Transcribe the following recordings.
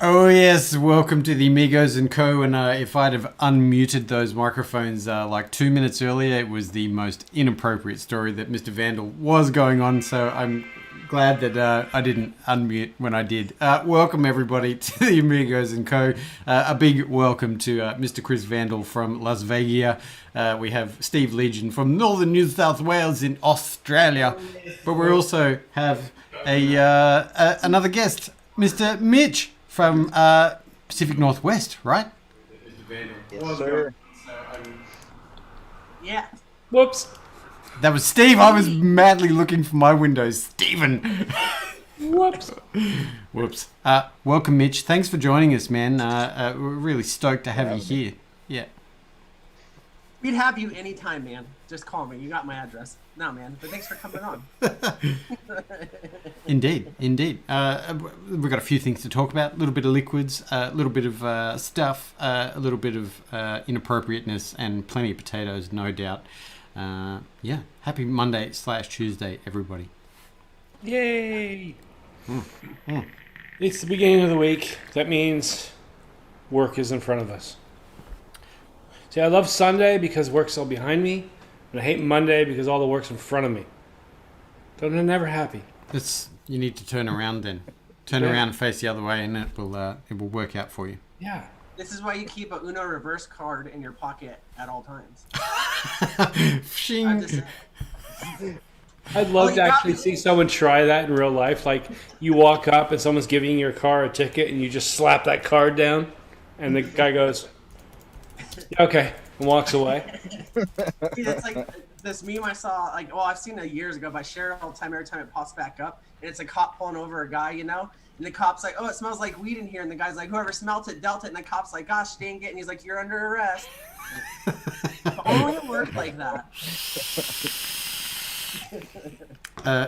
Oh yes, welcome to the Amigos and Co. And if I'd have unmuted those microphones like 2 minutes earlier, it was the most inappropriate story that Mr. Vandal was going on. So I'm glad that I didn't unmute when I did. Welcome everybody to the Amigos and Co. A big welcome to Mr. Chris Vandal from Las Vegas. We have Steve Legion from Northern New South Wales in Australia, but we also have another guest, Mr. Mitch from Pacific Northwest, right? Yes, sir. Yeah. Whoops. That was Steve. I was madly looking for my windows. Steven. Whoops. Whoops. Welcome, Mitch. Thanks for joining us, man. We're really stoked to have you here. Yeah. We'd have you anytime, man. Just call me. You got my address. No, man. But thanks for coming on. Indeed. We've got a few things to talk about. A little bit of liquids, a little bit of stuff, a little bit of inappropriateness, and plenty of potatoes, no doubt. Yeah. Happy Monday/Tuesday, everybody. Yay. It's the beginning of the week. That means work is in front of us. See, I love Sunday because work's all behind me, and I hate Monday because all the work's in front of me. So I'm never happy. You need to turn around then. Turn around and face the other way, and it will work out for you. Yeah. This is why you keep a Uno reverse card in your pocket at all times. Shing. I'd love to actually see someone try that in real life. Like, you walk up and someone's giving your car a ticket, and you just slap that card down, and the guy goes, okay, and walks away. See, that's like this meme I saw, I've seen it years ago, but I share it all the time every time it pops back up. And it's a cop pulling over a guy, and the cop's like, oh, it smells like weed in here. And the guy's like, whoever smelt it, dealt it. And the cop's like, gosh, dang it. And he's like, you're under arrest. Only it worked like that.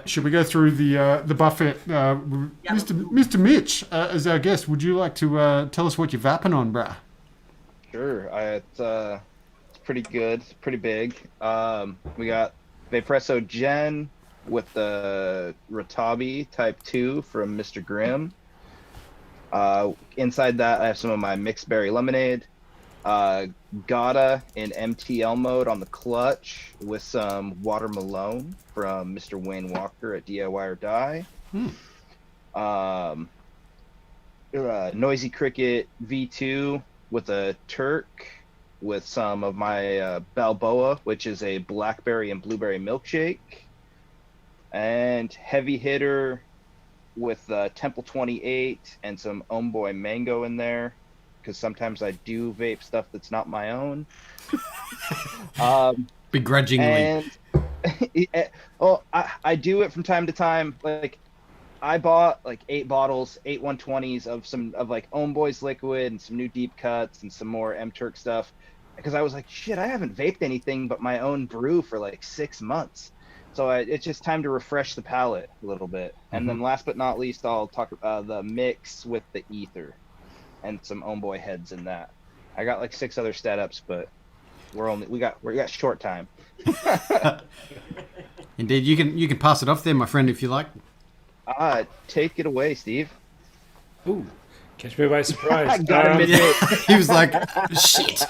Should we go through the buffet? Mr. Mitch, as our guest, would you like to tell us what you're vapping on, bruh? Sure. It's pretty good. It's pretty big. We got Vapresso Gen with the Ratabi Type 2 from Mr. Grimm. Inside that, I have some of my mixed berry lemonade. Gata in MTL mode on the clutch with some Water Malone from Mr. Wayne Walker at DIY or Die. Noisy Cricket V2 with a Turk with some of my Balboa, which is a blackberry and blueberry milkshake. And Heavy Hitter with Temple 28 and some Homeboy Mango in there, because sometimes I do vape stuff that's not my own. Begrudgingly. And I do it from time to time. Like, I bought like 8 bottles, 8 120s of like Homeboy's liquid and some new deep cuts and some more M-Turk stuff, because I was like, shit, I haven't vaped anything but my own brew for like 6 months. So it's just time to refresh the palate a little bit. And then last but not least, I'll talk about the mix with the ether and some Homeboy heads in that. I got like 6 other setups, but we got short time. Indeed, you can pass it off there, my friend, if you like. Take it away, Steve. Ooh, catch me by surprise. He was like, shit.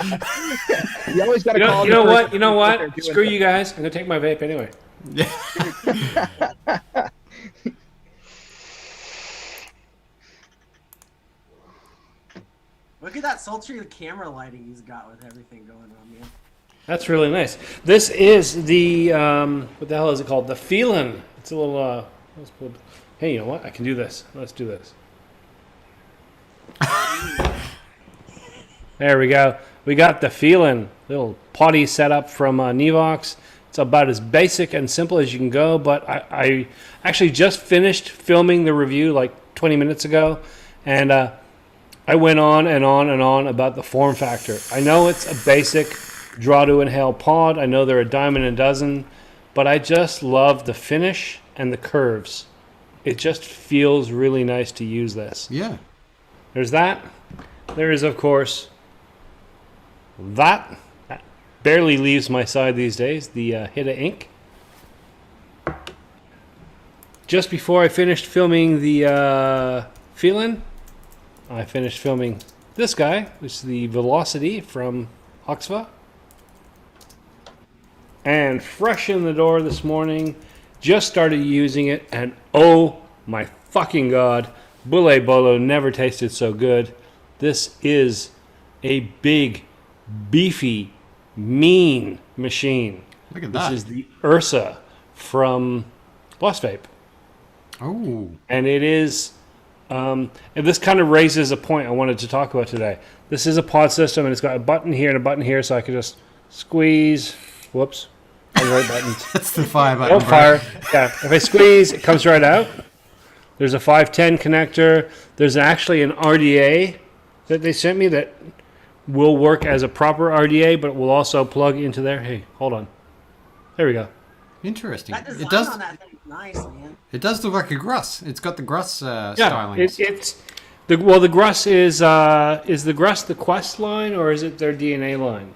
You always got to call. You know what? Screw you guys. I'm gonna take my vape anyway. Yeah. Look at that sultry camera lighting he's got with everything going on, man. That's really nice. This is the what the hell is it called? The Feelin'. It's a little. Hey, you know what? I can do this. Let's do this. There we go. We got the Feelin'. Little potty setup from Nevox. It's about as basic and simple as you can go, but I actually just finished filming the review like 20 minutes ago, and I went on and on and on about the form factor. I know it's a basic draw to inhale pod. I know they're a dime a dozen, but I just love the finish and the curves. It just feels really nice to use this. Yeah. There's that. There is, of course, that barely leaves my side these days, the Hita ink. Just before I finished filming the Feelin', I finished filming this guy, which is the Velocity from Oxva. And fresh in the door this morning, just started using it, and oh my fucking god, Bule Bolo never tasted so good. This is a big, beefy, mean machine. Look at that. This is the Ursa from Lost Vape. Oh. And it is, and this kind of raises a point I wanted to talk about today. This is a pod system, and it's got a button here and a button here, so I can just squeeze. Whoops. The right buttons. That's the fire button. Oh, fire. Yeah. If I squeeze, it comes right out. There's a 510 connector. There's actually an RDA that they sent me that will work as a proper RDA, but it will also plug into there. Hey, hold on. There we go. Interesting. That design It does. on that thing is nice, man. It does look like a Gruss. It's got the Gruss Yeah, styling. it's the Gruss is the Gruss the Quest line, or is it their DNA line?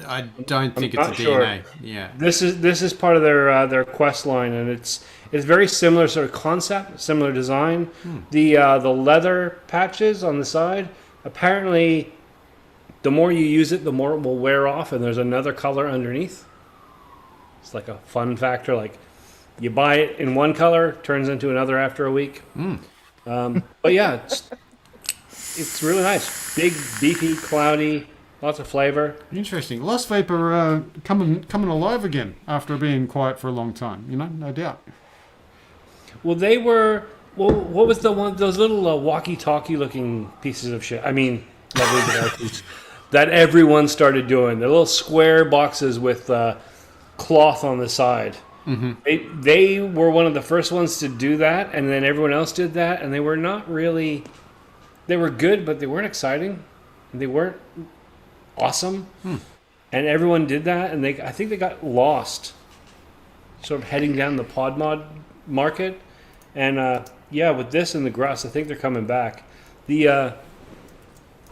I don't think I'm it's a not sure. DNA. Yeah. This is part of their Quest line, and it's very similar sort of concept, similar design. The leather patches on the side, apparently, the more you use it, the more it will wear off, and there's another color underneath. It's like a fun factor. Like you buy it in one color, turns into another after a week. But yeah, it's really nice. Big, beefy, cloudy, lots of flavor. Interesting. Lost Vape are coming alive again after being quiet for a long time. You know, no doubt. Well, they were. Well, what was the one? Those little walkie-talkie looking pieces of shit. I mean, lovely devices that everyone started doing. The little square boxes with cloth on the side. Mm-hmm. They were one of the first ones to do that, and then everyone else did that, and they were not really. They were good, but they weren't exciting. They weren't awesome, and everyone did that, and I think they got lost, sort of heading down the pod mod market, and yeah, with this and the Gruss, I think they're coming back. Let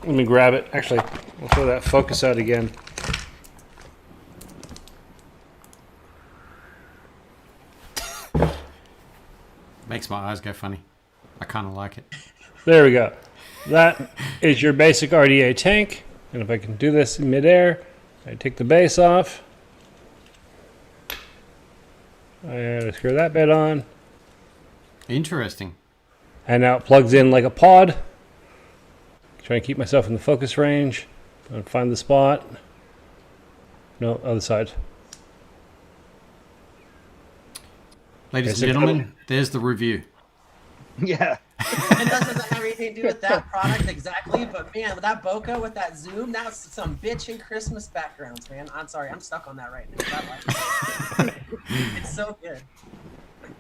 me grab it. Actually, I'll throw that focus out again. Makes my eyes go funny. I kind of like it. There we go. That is your basic RDA tank. And if I can do this in midair, I take the base off. I screw that bit on. Interesting. And now it plugs in like a pod. Try and keep myself in the focus range. And find the spot. No, other side. Ladies and gentlemen, there's the review. Yeah. It doesn't have anything to do with that product exactly, but man, with that bokeh with that zoom, that's some bitchin' Christmas backgrounds, man. I'm sorry, I'm stuck on that right now. It's so good.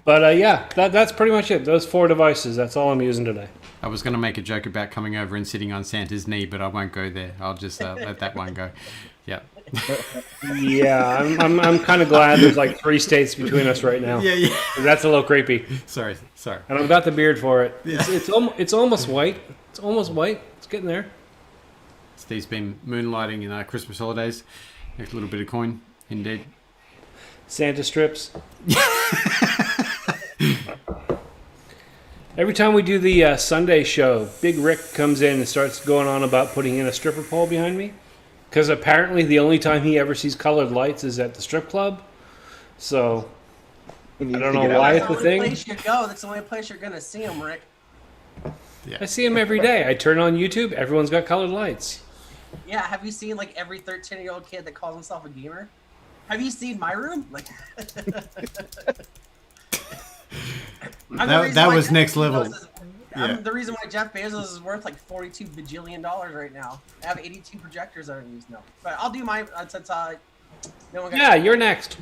But yeah, that's pretty much it. Those 4 devices, that's all I'm using today. I was going to make a joke about coming over and sitting on Santa's knee, but I won't go there. I'll just let that one go. Yeah. Yeah, I'm kind of glad there's like 3 states between us right now. Yeah. That's a little creepy. Sorry. And I've got the beard for it. Yeah. It's almost white. It's almost white. It's getting there. Steve's been moonlighting in Christmas holidays. A little bit of coin, indeed. Santa strips. Every time we do the Sunday show, Big Rick comes in and starts going on about putting in a stripper pole behind me. Because apparently the only time he ever sees colored lights is at the strip club. So, I don't know why it's the thing. That's the only place you go. That's the only place you're going to see him, Rick. Yeah. I see him every day. I turn on YouTube. Everyone's got colored lights. Yeah, have you seen like every 13-year-old kid that calls himself a gamer? Have you seen my room? Like, that was next level. Yeah. The reason why Jeff Bezos is worth like $42 bajillion right now. I have 82 projectors that are used now. But I'll do my since no one got. Yeah, you're next.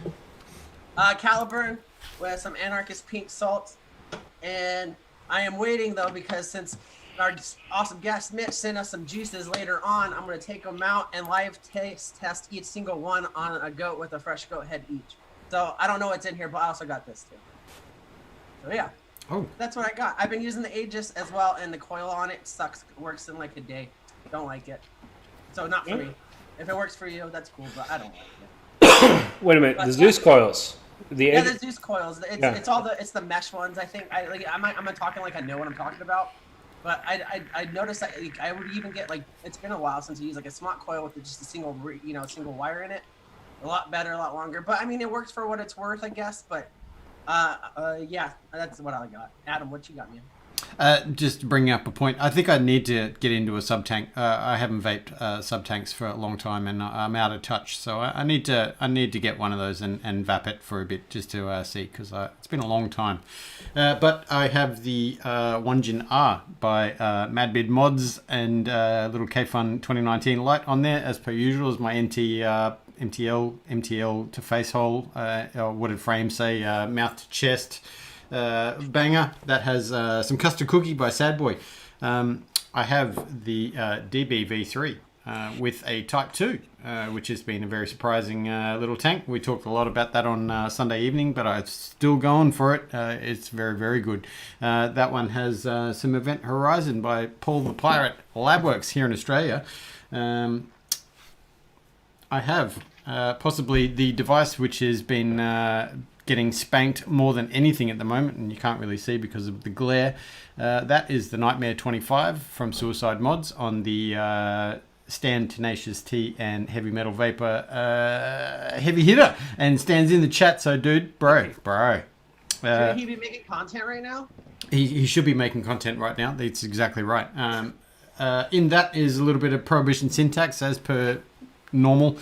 Caliburn with some anarchist pink salt, and I am waiting though because since our awesome guest Mitch sent us some juices later on, I'm gonna take them out and live test each single one on a goat with a fresh goat head each. So I don't know what's in here, but I also got this too. So yeah. Oh. That's what I got. I've been using the Aegis as well, and the coil on it sucks. Works in like a day. Don't like it. So not for me. If it works for you, that's cool, but I don't like it. Wait a minute. The Zeus coils. Yeah, the Zeus coils. It's all the mesh ones. I think I'm talking like I know what I'm talking about. But I noticed that like, I would even get like it's been a while since I used like a smart coil with just a single single wire in it. A lot better, a lot longer. But I mean, it works for what it's worth, I guess. But yeah, that's what I got. Adam, what you got, man? Just to bring up a point, I think I need to get into a sub tank. I haven't vaped sub tanks for a long time, and I'm out of touch. So I need to get one of those and vap it for a bit just to see, because it's been a long time. But I have the Onegin R by Madbid Mods and little K-Fun 2019 light on there, as per usual, as my MTL to face hole, wooded frame, say mouth to chest. Banger that has some custard cookie by Sad Boy. I have the DBV3 with a Type 2, which has been a very surprising little tank. We talked a lot about that on Sunday evening, but I'm still going for it. It's very, very good. That one has some Event Horizon by Paul the Pirate Labworks here in Australia. I have possibly the device which has been getting spanked more than anything at the moment, and you can't really see because of the glare. That is the Nightmare 25 from Suicide Mods on the Stan Tenacious T and Heavy Metal Vapor heavy hitter, and Stan's in the chat. So dude, bro. Should he be making content right now? He should be making content right now. That's exactly right. In that is a little bit of Prohibition syntax as per normal.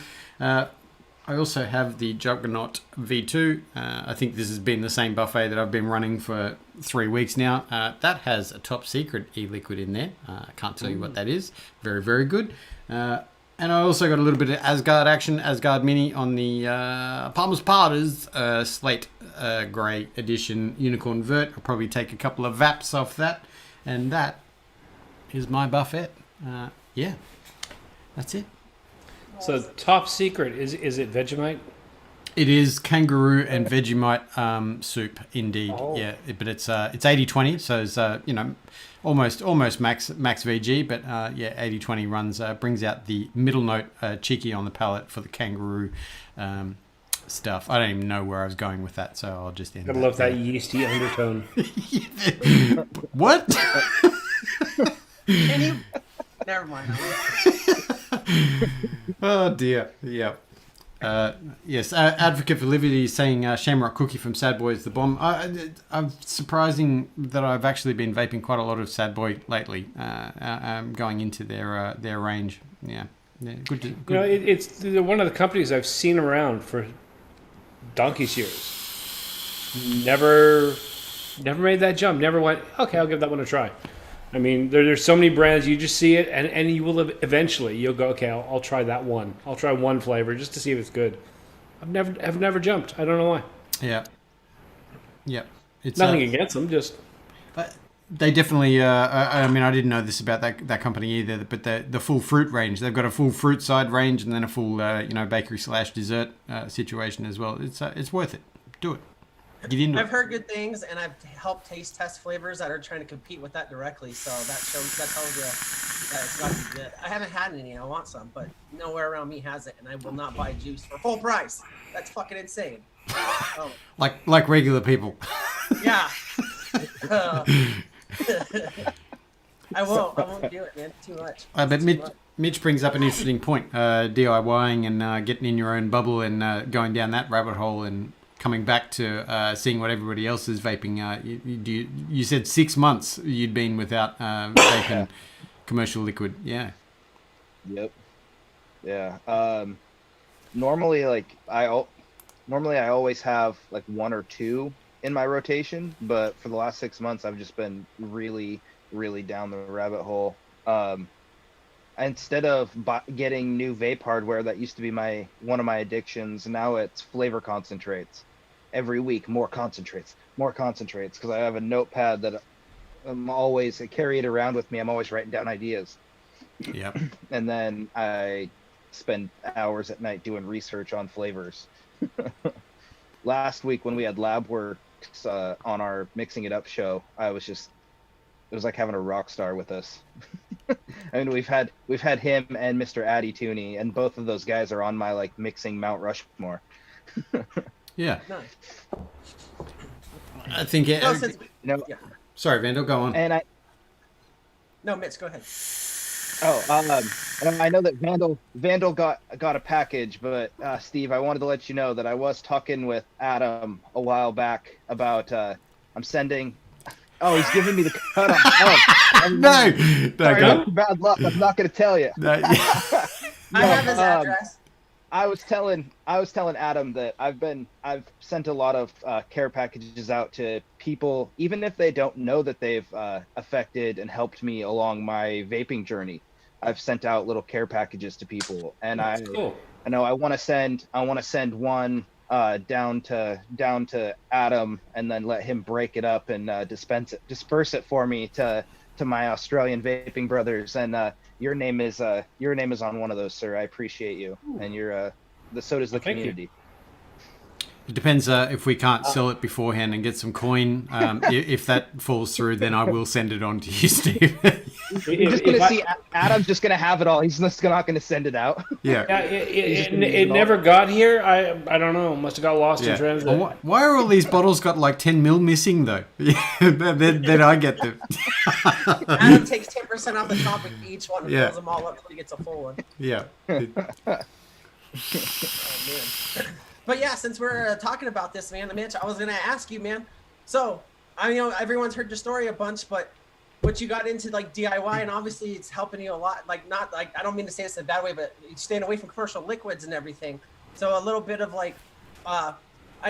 I also have the Juggernaut V2. I think this has been the same buffet that I've been running for 3 weeks now. That has a top secret e-liquid in there. I can't tell you what that is. Very, very good. And I also got a little bit of Asgard action, Asgard Mini on the Palmer's Powders Slate Grey Edition Unicorn Vert. I'll probably take a couple of vaps off that. And that is my buffet. Yeah, that's it. So top secret, is it Vegemite? It is kangaroo and Vegemite soup, indeed. Oh. Yeah, but it's 80-20, so it's almost max VG, but yeah, 80-20 runs brings out the middle note cheeky on the palate for the kangaroo stuff. I don't even know where I was going with that, so I'll just end. I love that yeasty undertone. What? Can you? Never mind. Oh dear. Yeah. Yes. Advocate for Liberty is saying Shamrock Cookie from Sad Boy is the bomb. I'm surprising that I've actually been vaping quite a lot of Sad Boy lately. Going into their range. Yeah. Good. You know, it's one of the companies I've seen around for donkey's years. Never made that jump. Never went, okay, I'll give that one a try. I mean, there's so many brands, you just see it, and you will eventually, you'll go, okay, I'll try that one. I'll try one flavor just to see if it's good. I've never jumped. I don't know why. Yeah. Yep. It's nothing against them, just... They definitely, I mean, I didn't know this about that company either, but the full fruit range, they've got a full fruit side range and then a full, bakery / dessert situation as well. It's worth it. Do it. Get into I've heard good things, and I've helped taste test flavors that are trying to compete with that directly. So that tells you that it's got to be good. I haven't had any. I want some, but nowhere around me has it, and I will not buy juice for full price. That's fucking insane. Oh. Like regular people. Yeah. I won't do it, man. Too much. But Mitch brings up an interesting point. DIYing and getting in your own bubble and going down that rabbit hole and coming back to seeing what everybody else is vaping. You said 6 months you'd been without vaping commercial liquid. Yeah. Yep. Yeah. Normally, I always have like 1 or 2 in my rotation, but for the last 6 months, I've just been really, really down the rabbit hole. Instead of getting new vape hardware, that used to be one of my addictions. Now it's flavor concentrates. Every week, more concentrates, because I have a notepad that I carry it around with me. I'm always writing down ideas. Yep. And then I spend hours at night doing research on flavors. Last week when we had lab works on our Mixing It Up show, it was like having a rock star with us. I mean, we've had him and Mr. Addy Tooney, and both of those guys are on my mixing Mount Rushmore. Yeah. Nice. I think it. No, No, yeah. Sorry, Vandal, go on. and No, Mitch, go ahead. Oh, and I know that Vandal got a package, but Steve, I wanted to let you know that I was talking with Adam a while back about I'm sending. Oh, he's giving me the cut on. Oh, No, sorry, go. that's bad luck. I'm not going to tell you. No, yeah. I have his address. I was telling Adam that I've sent a lot of care packages out to people, even if they don't know that they've affected and helped me along my vaping journey. I've sent out little care packages to people, and I know I want to send one down to Adam, and then let him break it up and disperse it for me to my Australian vaping brothers. And your name is on one of those, sir. I appreciate you, and so does the community. It depends if we can't sell it beforehand and get some coin. If that falls through, then I will send it on to you, Steve. You're just gonna see Adam's just gonna have it all. He's just not gonna send it out. Yeah. It never got here. I don't know. Must have got lost in transit. Well, why are all these bottles got like 10 mil missing though? Yeah, then I get them. Adam takes 10% off the top of each one and fills them all up until he gets a full one. Yeah. Oh, man. But yeah, since we're talking about this, man, Mitch, I was gonna ask you, man. So I know everyone's heard your story a bunch, but what you got into like DIY, and obviously it's helping you a lot. Like, not like, I don't mean to say this in a bad way, but you're staying away from commercial liquids and everything. So a little bit of like, I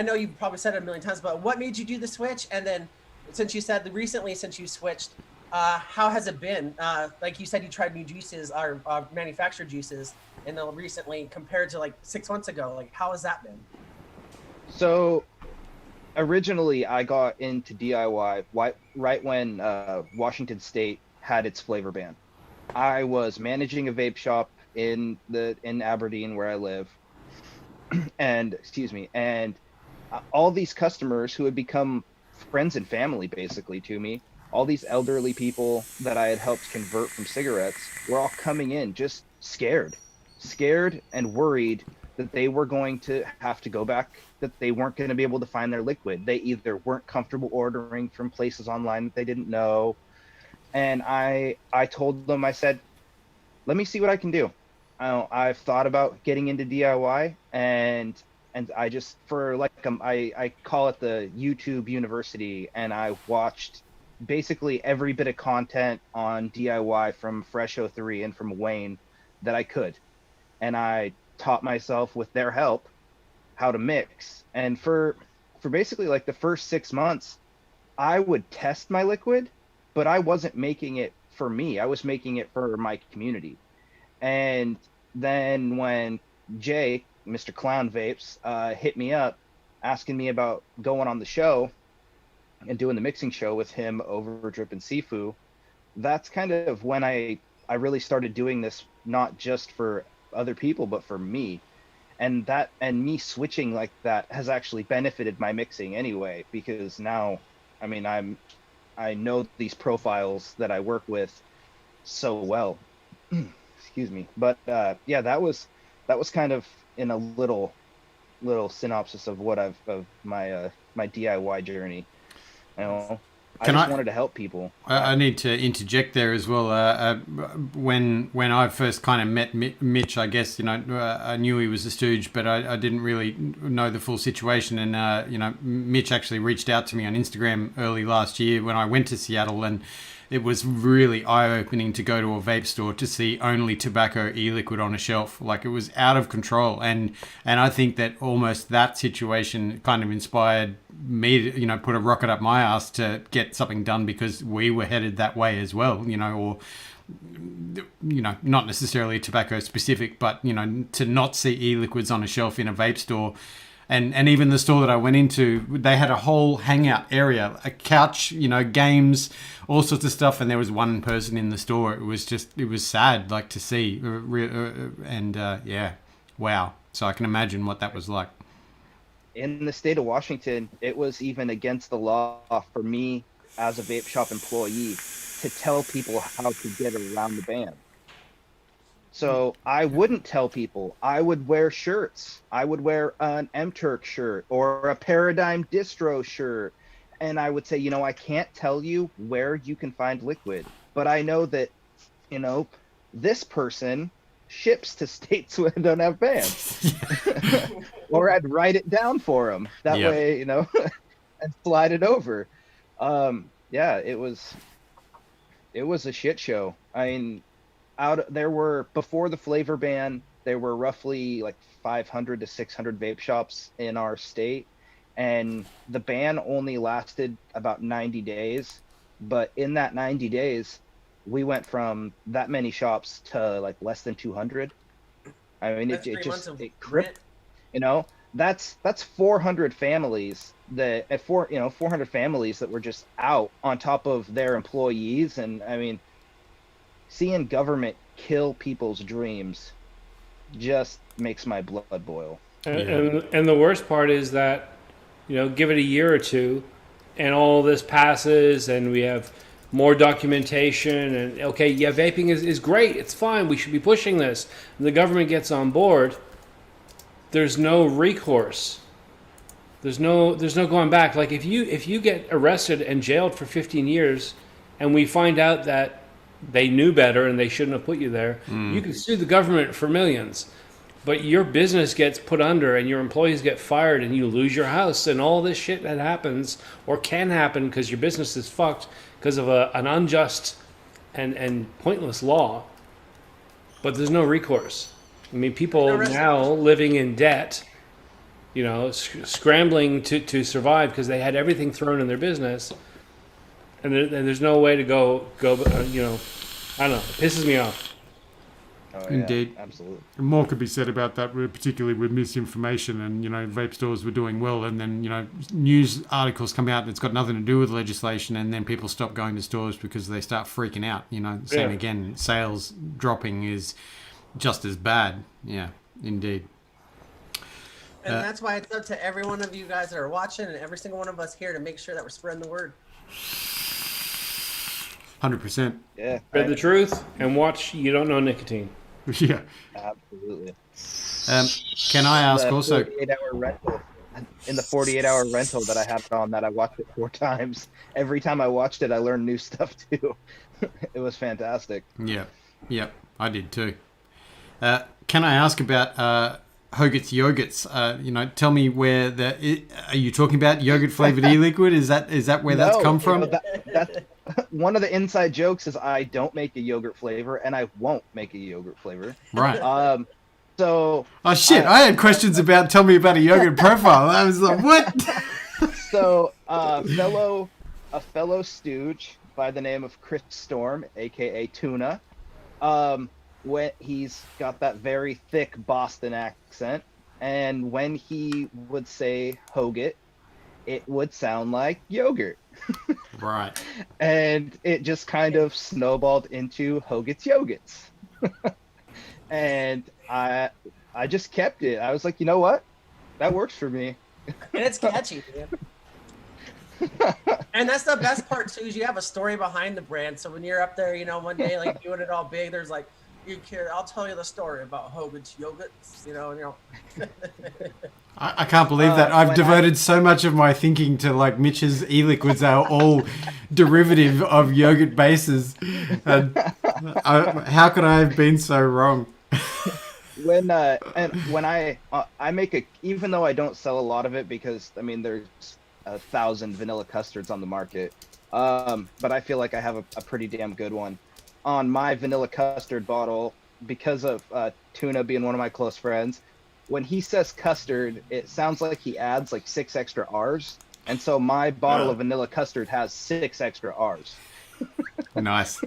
know you probably said it a million times, but what made you do the switch? And then since you said recently, since you switched, how has it been? Like you said, you tried new juices or manufactured juices, and then recently compared to like 6 months ago, like how has that been? So originally I got into DIY right when Washington State had its flavor ban. I was managing a vape shop in Aberdeen where I live, and all these customers who had become friends and family basically to me, all these elderly people that I had helped convert from cigarettes, were all coming in just scared and worried that they were going to have to go back, that they weren't going to be able to find their liquid. They either weren't comfortable ordering from places online that they didn't know. And I told them, I said, let me see what I can do. I've thought about getting into DIY, and I just, I call it the YouTube University, and I watched basically every bit of content on DIY from Fresh 03 and from Wayne that I could. And I taught myself with their help how to mix. And for basically like the first 6 months, I would test my liquid, but I wasn't making it for me. I was making it for my community. And then when Jay, Mr. Clown Vapes, hit me up asking me about going on the show and doing the mixing show with him over Drip and Sifu, that's kind of when I really started doing this, not just for other people, but for me. And me switching like that has actually benefited my mixing anyway, because now, I mean, I know these profiles that I work with so well. Excuse me. But yeah, that was kind of in a little synopsis of what my DIY journey. You know, I just wanted to help people. I need to interject there as well. When I first kind of met Mitch, I guess, I knew he was a stooge, but I didn't really know the full situation. And Mitch actually reached out to me on Instagram early last year when I went to Seattle, and it was really eye-opening to go to a vape store to see only tobacco e-liquid on a shelf. Like, it was out of control. And I think that almost that situation kind of inspired me to, put a rocket up my ass to get something done, because we were headed that way as well, or, not necessarily tobacco specific, but, to not see e-liquids on a shelf in a vape store. And even the store that I went into, they had a whole hangout area, a couch, games, all sorts of stuff. And there was one person in the store. It was sad, like, to see. Yeah, wow. So I can imagine what that was like. In the state of Washington, it was even against the law for me as a vape shop employee to tell people how to get around the ban. So I wouldn't tell people. I would wear shirts. I would wear an M-Turk shirt or a Paradigm Distro shirt, and I would say, I can't tell you where you can find liquid, but I know that, this person ships to states where they don't have bans. Or I'd write it down for them. That way, and slide it over. Yeah, it was a shit show. I mean, there were, before the flavor ban, there were roughly like 500 to 600 vape shops in our state, and the ban only lasted about 90 days. But in that 90 days, we went from that many shops to like less than 200. I mean, it crippled, that's 400 families that 400 families that were just out on top of their employees. And I mean, seeing government kill people's dreams just makes my blood boil. And the worst part is that, give it a year or two and all this passes and we have more documentation and vaping is great, it's fine, we should be pushing this, and the government gets on board. There's no recourse. There's no going back. Like if you get arrested and jailed for 15 years and we find out that they knew better and they shouldn't have put you there, you can sue the government for millions. But your business gets put under and your employees get fired and you lose your house and all this shit that happens or can happen because your business is fucked because of an unjust and pointless law. But there's no recourse. I mean, people now living in debt, scrambling to survive because they had everything thrown in their business, and there's no way to go. I don't know. It pisses me off. Oh, yeah, Indeed. Absolutely. More could be said about that, particularly with misinformation and, vape stores were doing well and then, news articles come out that's got nothing to do with legislation and then people stop going to stores because they start freaking out. Same again, sales dropping is just as bad. Yeah, indeed. And that's why it's up to every one of you guys that are watching and every single one of us here to make sure that we're spreading the word. 100%. Yeah. Spread the truth and watch You Don't Know Nicotine. Yeah. Absolutely. Can I ask The also? 48-hour rental. In the 48-hour rental that I had on that, I watched it 4 times. Every time I watched it, I learned new stuff too. It was fantastic. Yeah, I did too. Can I ask about Hoggatt's Yoggatts? Tell me where are you talking about yogurt flavored e-liquid? Is that where that's come from? That's one of the inside jokes is I don't make a yogurt flavor and I won't make a yogurt flavor. Right. So. Oh shit! I had questions about. Tell me about a yogurt profile. I was like, what? So a fellow stooge by the name of Chris Storm, aka Tuna, when he's got that very thick Boston accent, and when he would say Hoggatt, it would sound like yogurt. Right. And it just kind of snowballed into Hoggatt's Yoggatts. And I just kept it. I was like, you know what? That works for me. And it's catchy, man. And that's the best part too, is you have a story behind the brand. So when you're up there, one day like doing it all big, there's like, I'll tell you the story about Hoggatt's Yoggatts, I can't believe that. I've devoted so much of my thinking to like Mitch's e-liquids are all derivative of yogurt bases. And how could I have been so wrong? When I make even though I don't sell a lot of it because I mean there's 1,000 vanilla custards on the market, but I feel like I have a pretty damn good one. On my vanilla custard bottle, because of Tuna being one of my close friends, when he says custard, it sounds like he adds like 6 extra R's. And so my bottle of vanilla custard has 6 extra R's. Nice.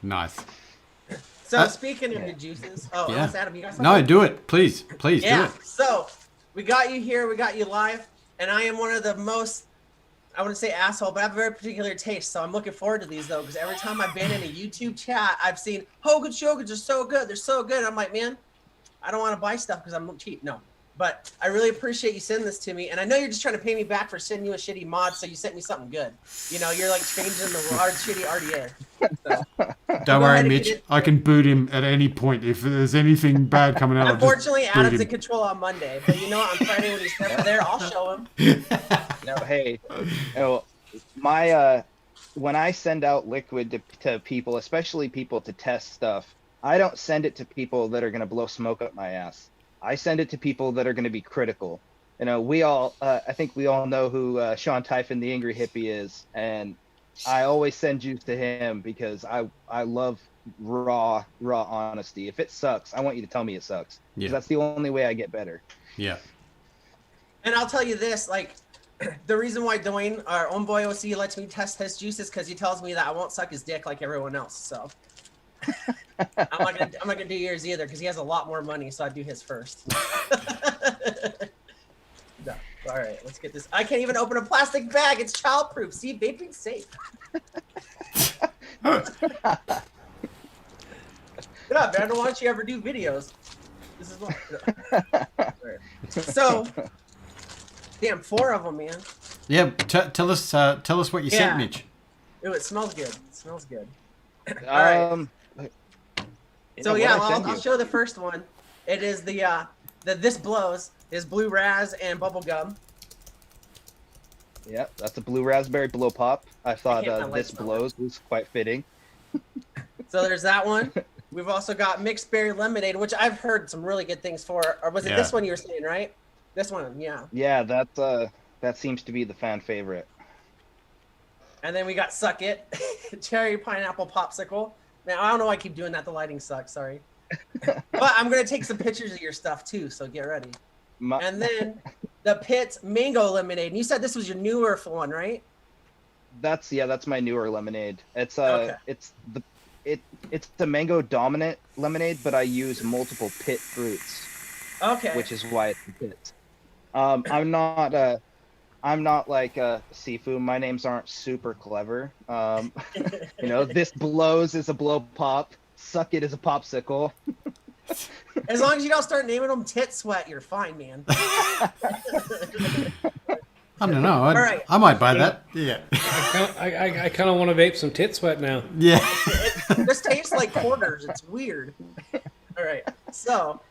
Nice. So speaking of the juices, yeah. Adam, you guys No, do it. Please do it. So we got you here, we got you live, and I am one of the most, I wouldn't say asshole, but I have a very particular taste. So I'm looking forward to these though, because every time I've been in a YouTube chat, I've seen Hoggatt's Yoggatts are so good. They're so good. I'm like, man, I don't want to buy stuff because I'm cheap. No, but I really appreciate you sending this to me. And I know you're just trying to pay me back for sending you a shitty mod. So you sent me something good. You're like changing the shitty RDA. So, Don't go worry, ahead and Mitch. get it. I can boot him at any point. If there's anything bad coming out, I'll just Unfortunately, boot Adam's him. in control on Monday, but you know what? On Friday when he's there, I'll show him. No, hey, no, my when I send out liquid to people, especially people to test stuff, I don't send it to people that are going to blow smoke up my ass. I send it to people that are going to be critical. You know, I think we all know who Sean Typhon, the Angry Hippie, is, and I always send juice to him because I love raw honesty. If it sucks, I want you to tell me it sucks. Yeah. Because that's the only way I get better. Yeah. And I'll tell you this, like, the reason why Dwayne, our own boy OC, lets me test his juice is because he tells me that I won't suck his dick like everyone else. So I'm not gonna do yours either because he has a lot more money, so I do his first. No. All right, let's get this. I can't even open a plastic bag. It's childproof. See, vaping's safe. Yeah, Vandal, why don't you ever do videos? This is one. Right. So, damn, 4 of them, man. Yeah. Tell us what you sent, Mitch. Ooh, it smells good. It smells good. Um, So what'd yeah, I send I'll you? show the first one. It is the This Blows is blue raz and bubble gum. Yeah, that's a blue raspberry blow pop. I thought can't- my lights this don't blows was quite fitting. So there's that one. We've also got mixed berry lemonade, which I've heard some really good things for. Or was it this Yeah. one you were saying, right? This one, yeah. Yeah, that seems to be the fan favorite. And then we got Suck It, cherry pineapple popsicle. Man, I don't know why I keep doing that. The lighting sucks. Sorry. But I'm gonna take some pictures of your stuff too, so get ready. And then the Pit mango lemonade. And you said this was your newer one, right? That's my newer lemonade. It's Okay. it's the mango dominant lemonade, but I use multiple pit fruits, Okay. which is why it's the pit. I'm not like Sifu. My names aren't super clever. You know, this blows is a blow pop. Suck it is a popsicle. As long as you don't start naming them Tit Sweat, you're fine, man. I don't know. right. I might buy that. Yeah. I kind of want to vape some tit sweat now. Yeah. This tastes like quarters. It's weird. All right. So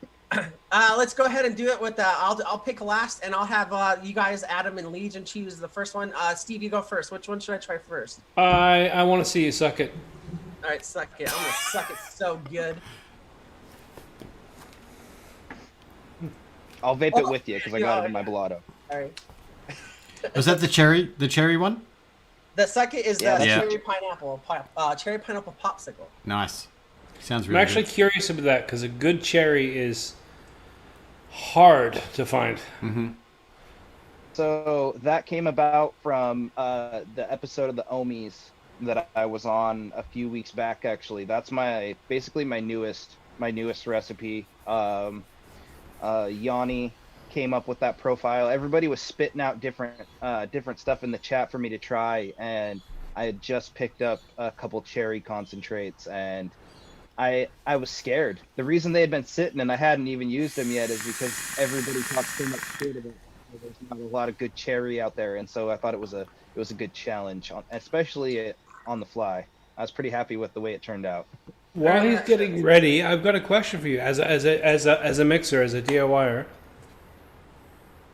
let's go ahead and do it with I'll pick last, and I'll have you guys, Adam and Legion, choose the first one. Steve, you go first. Which one should I try first? I want to see you suck it. All right, suck it. I'm gonna suck it so good. I'll vape it with you because I got it in my blotto. All right. Was that the cherry one? The second is the Yeah. cherry pineapple popsicle. Nice. Sounds I'm really actually good. curious about that because a good cherry is hard to find. Mm-hmm. So that came about from the episode of the Omis that I was on a few weeks back. Actually, that's basically my newest recipe. Yanni came up with that profile. Everybody was spitting out different stuff in the chat for me to try, and I had just picked up a couple cherry concentrates, and I was scared. The reason they had been sitting and I hadn't even used them yet is because everybody talks so much shit about it. There's not a lot of good cherry out there, and so I thought it was a good challenge, especially on the fly. I was pretty happy with the way it turned out. While he's getting ready, I've got a question for you as a mixer, as a DIYer.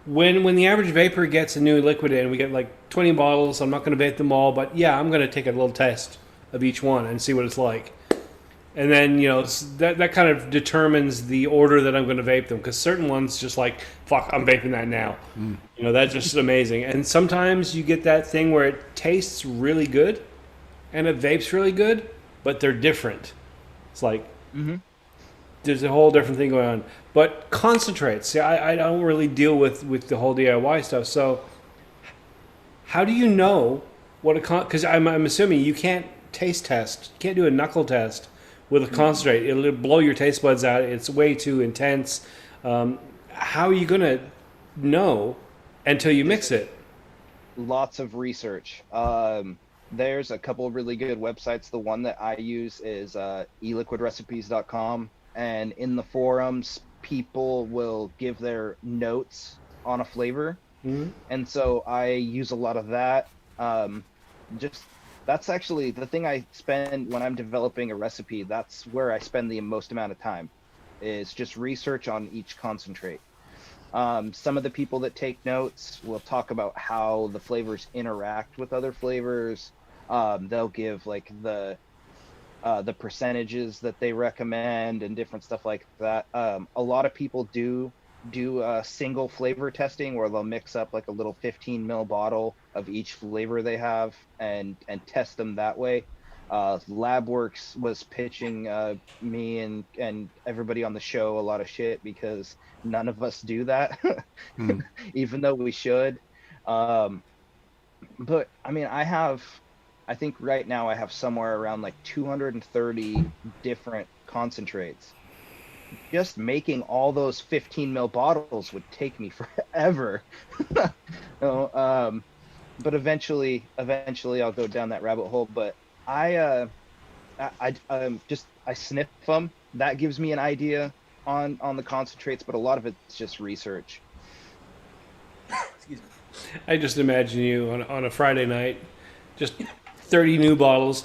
When the average vapor gets a new liquid in, we get like 20 bottles. I'm not going to vape them all, but yeah, I'm going to take a little test of each one and see what it's like. And then, that kind of determines the order that I'm going to vape them, because certain ones just like, fuck, I'm vaping that now. That's just amazing. And sometimes you get that thing where it tastes really good and it vapes really good, but they're different. It's like, there's a whole different thing going on. But concentrates, see, I don't really deal with the whole DIY stuff. So how do you know what because I'm assuming you can't taste test, you can't do a knuckle test with a concentrate. It'll blow your taste buds out. It's way too intense. How are you going to know until you mix it? Lots of research. There's a couple of really good websites. The one that I use is eliquidrecipes.com, and in the forums, people will give their notes on a flavor, and so I use a lot of that. Just That's actually the thing I spend when I'm developing a recipe. That's where I spend the most amount of time, is just research on each concentrate. Some of the people that take notes will talk about how the flavors interact with other flavors. They'll give like the percentages that they recommend and different stuff like that. A lot of people do single flavor testing where they'll mix up like a little 15 ml bottle of each flavor they have and test them that way. Labworks was pitching me and everybody on the show a lot of shit because none of us do that, even though we should. But I mean, I think right now I have somewhere around like 230 different concentrates. Just making all those 15 ml bottles would take me forever. But eventually I'll go down that rabbit hole. But I sniff them. That gives me an idea on the concentrates, but a lot of it's just research. Excuse me. I just imagine you on a Friday night, just 30 new bottles.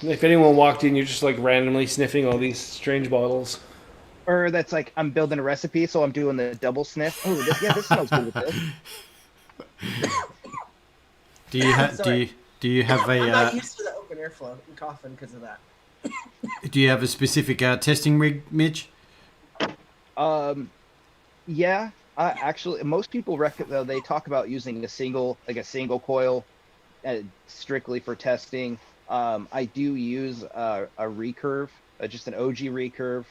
If anyone walked in, you're just like randomly sniffing all these strange bottles. Or that's like I'm building a recipe, so I'm doing the double sniff. Oh, this smells good with this. Do you have I'm not a used to the open airflow and coughing because of that. do you have a specific testing rig, Mitch? Yeah. Actually, most people though they talk about using a single coil, strictly for testing. I do use a recurve, just an OG recurve,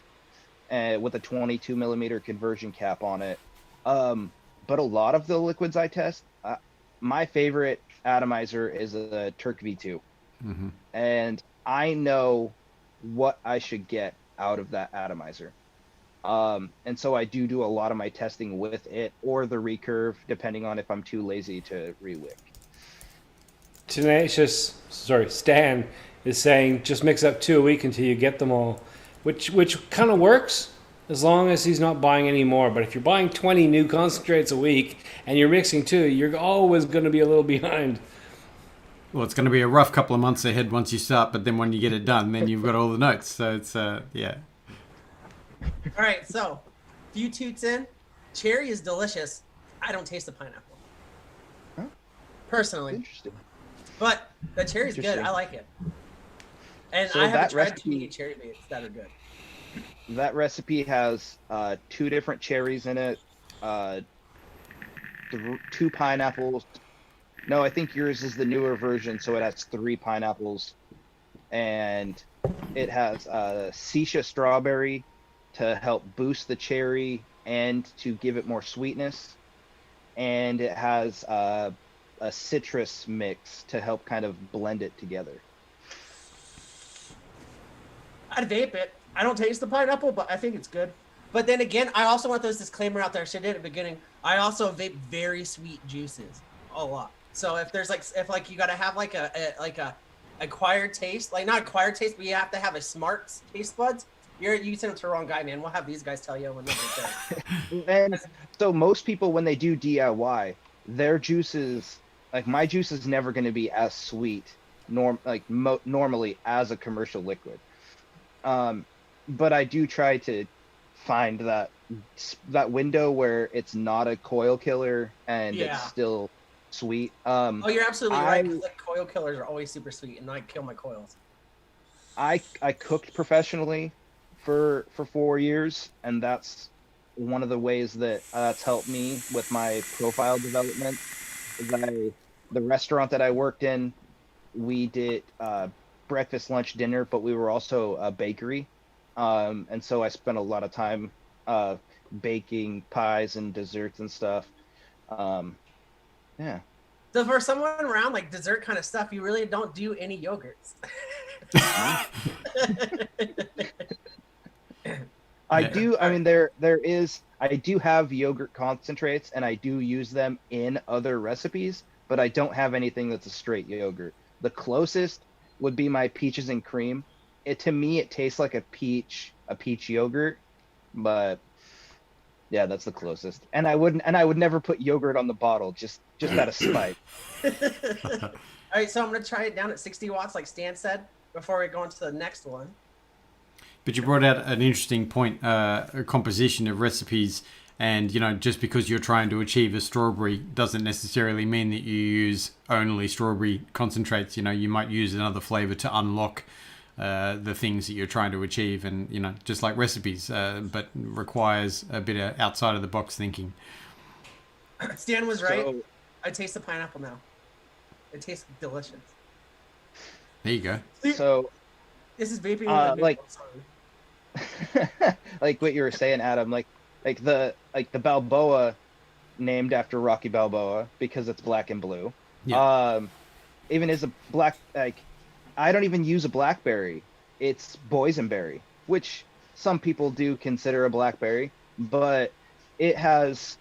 with a 22 millimeter conversion cap on it. But a lot of the liquids I test, my favorite atomizer is a Turk V2, and I know what I should get out of that atomizer. And so I do a lot of my testing with it or the recurve, depending on if I'm too lazy to rewick. Stan is saying just mix up 2 a week until you get them all, which kind of works as long as he's not buying any more. But if you're buying 20 new concentrates a week and you're mixing 2, you're always going to be a little behind. Well, it's going to be a rough couple of months ahead once you start, but then when you get it done, then you've got all the notes. So it's yeah. All right, so few toots in. Cherry is delicious. I don't taste the pineapple. Huh? Personally. Interesting. But the cherry's good. I like it. And So I haven't that tried recipe- too many cherry baits that are good. That recipe has 2 different cherries in it, 2 pineapples. No, I think yours is the newer version, so it has 3 pineapples, and it has Sisha strawberry to help boost the cherry and to give it more sweetness, and it has a citrus mix to help kind of blend it together. I'd vape it. I don't taste the pineapple, but I think it's good. But then again, I also want those disclaimer out there. I did at the beginning. I also vape very sweet juices a lot. So if you gotta have like a acquired taste, like not acquired taste, but you have to have a smart taste buds. You sent it to the wrong guy, man. We'll have these guys tell you when they're And so most people, when they do DIY, their juices, like my juice is never going to be as sweet normally as a commercial liquid. But I do try to find that window where it's not a coil killer and it's still sweet. Oh, you're absolutely right. 'Cause, like, coil killers are always super sweet, and I kill my coils. I cooked professionally for 4 years, and that's one of the ways that that's helped me with my profile development. The restaurant that I worked in, we did breakfast, lunch, dinner, but we were also a bakery, and so I spent a lot of time baking pies and desserts and stuff. Yeah. So for someone around like dessert kind of stuff, you really don't do any yogurts. I do. I mean, I do have yogurt concentrates, and I do use them in other recipes, but I don't have anything that's a straight yogurt. The closest would be my peaches and cream. To me, it tastes like a peach yogurt, but yeah, that's the closest. And I would never put yogurt on the bottle, just out of spite. All right, so I'm gonna try it down at 60 watts, like Stan said, before we go into the next one. But you brought out an interesting point, a composition of recipes. And, just because you're trying to achieve a strawberry doesn't necessarily mean that you use only strawberry concentrates. You might use another flavor to unlock the things that you're trying to achieve. And, just like recipes, but requires a bit of outside of the box thinking. Stan was right. So- I taste the pineapple now. It tastes delicious. There you go. So, This is vaping with a like- song. like what you were saying, Adam, like the Balboa, named after Rocky Balboa because it's black and blue. Yeah. Even is a black, like, I don't even use a blackberry. It's boysenberry, which some people do consider a blackberry, but it has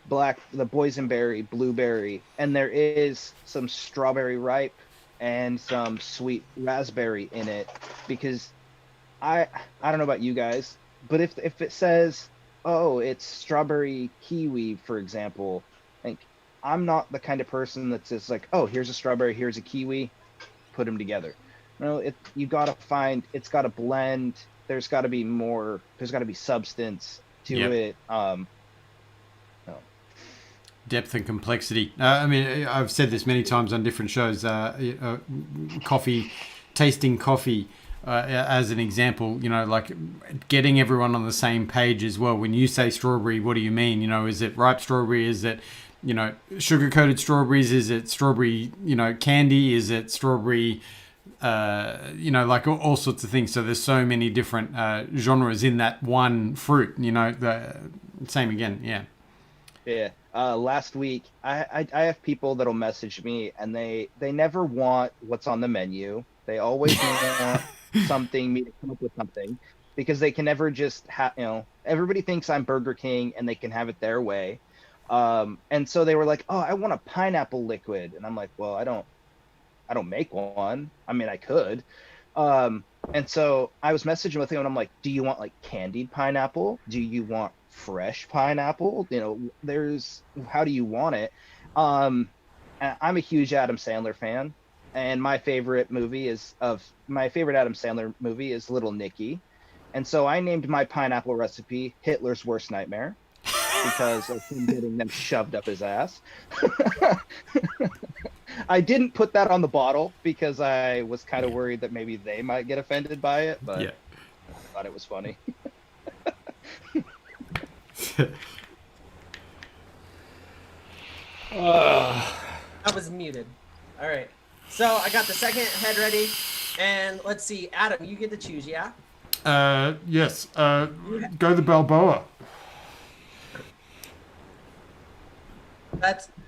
the boysenberry, blueberry, and there is some strawberry ripe and some sweet raspberry in it, because I don't know about you guys, but if it says, oh, it's strawberry kiwi, for example, like, I'm not the kind of person that's just like, oh, here's a strawberry, here's a kiwi, put them together. No, you gotta find, it's gotta blend. There's gotta be more. There's gotta be substance to it. Depth and complexity. I've said this many times on different shows. Tasting coffee, as an example. Like getting everyone on the same page as well. When you say strawberry, what do you mean? Is it ripe strawberry? Is it, sugar-coated strawberries? Is it strawberry, candy? Is it strawberry? Like all sorts of things. So there's so many different genres in that one fruit. The same again. Yeah. Yeah. Last week, I have people that'll message me, and they never want what's on the menu. They always want me to come up with something, because they can never just everybody thinks I'm Burger King and they can have it their way. And so they were like, oh, I want a pineapple liquid. And I'm like, well, I don't make one. I mean, I could. And so I was messaging with him, and I'm like, do you want like candied pineapple? Do you want fresh pineapple? How do you want it? And I'm a huge Adam Sandler fan, and my favorite Adam Sandler movie is Little Nicky. And so I named my pineapple recipe Hitler's Worst Nightmare, because of him getting them shoved up his ass. I didn't put that on the bottle because I was kind of worried that maybe they might get offended by it, but I thought it was funny. I was muted. All right. So I got the second head ready, and let's see, Adam, you get to choose, yeah? Yes. Go the Balboa.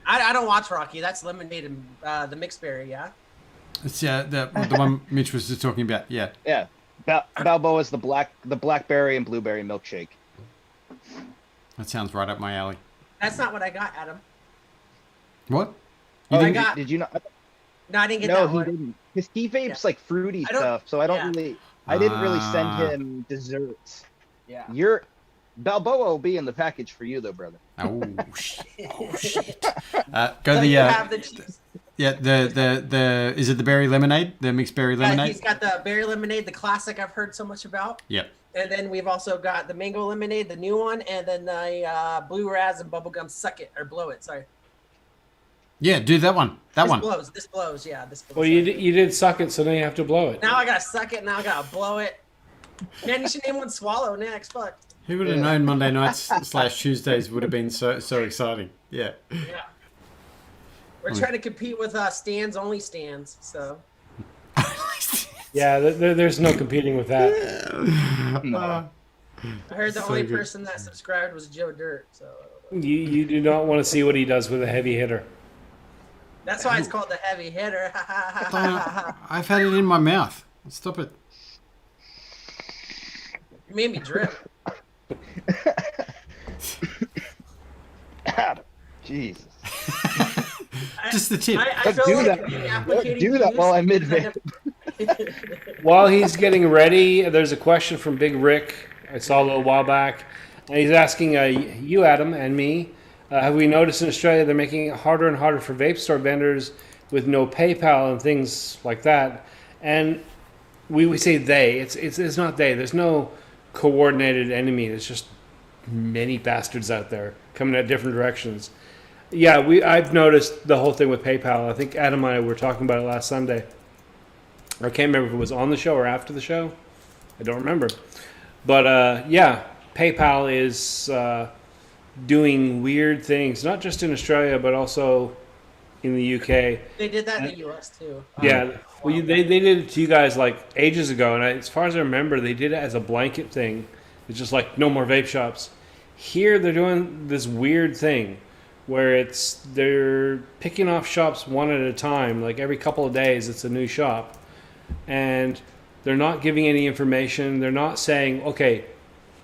I don't watch Rocky. That's lemonade and the mixed berry, yeah? It's the one Mitch was just talking about. Yeah. Yeah. Balboa is the blackberry and blueberry milkshake. That sounds right up my alley. That's not what I got, Adam. What? Did you not? No, I didn't get No, that he one. didn't. Because he vapes like fruity I don't- stuff, so I didn't really send Ah. him desserts. Yeah. Balboa will be in the package for you, though, brother. Oh shit! Oh shit! So you have the cheese. the is it the berry lemonade? The mixed berry lemonade? He's got the berry lemonade, the classic I've heard so much about. Yep. And then we've also got the mango lemonade, the new one, and then the blue raz and bubblegum suck it or blow it. Sorry. Yeah, do that one. This blows. This blows. Yeah, this blows. Well, you did suck it, so now you have to blow it. Now I gotta suck it. Now I gotta blow it. Man, you should name one Swallow next. Fuck. Who would have known Monday nights / Tuesdays would have been so exciting? Yeah. Yeah. We're trying to compete with stands only stands. So. Yeah, there's no competing with that. No. I heard the So only good. person that subscribed was Joe Dirt. So. You do not want to see what he does with a heavy hitter. That's why it's called the heavy hitter. I've had it in my mouth. Stop it. You made me drip. Jesus. Just the tip. I Let's feel do like that. the Let's applicating do that juice while I'm kind mid-vape. of- While he's getting ready, there's a question from Big Rick. I saw a little while back. And he's asking you, Adam, and me, have we noticed in Australia they're making it harder and harder for vape store vendors with no PayPal and things like that. And we say they. It's not they. There's no coordinated enemy. There's just many bastards out there coming at different directions. Yeah, I've noticed the whole thing with PayPal. I think Adam and I were talking about it last Sunday. I can't remember if it was on the show or after the show. I don't remember. But yeah, PayPal is doing weird things, not just in Australia, but also in the UK. They did that in the US too. Yeah, well, they did it to you guys like ages ago, and as far as I remember, they did it as a blanket thing. It's just like no more vape shops. Here, they're doing this weird thing where they're picking off shops one at a time. Like every couple of days, it's a new shop, and they're not giving any information. They're not saying, okay,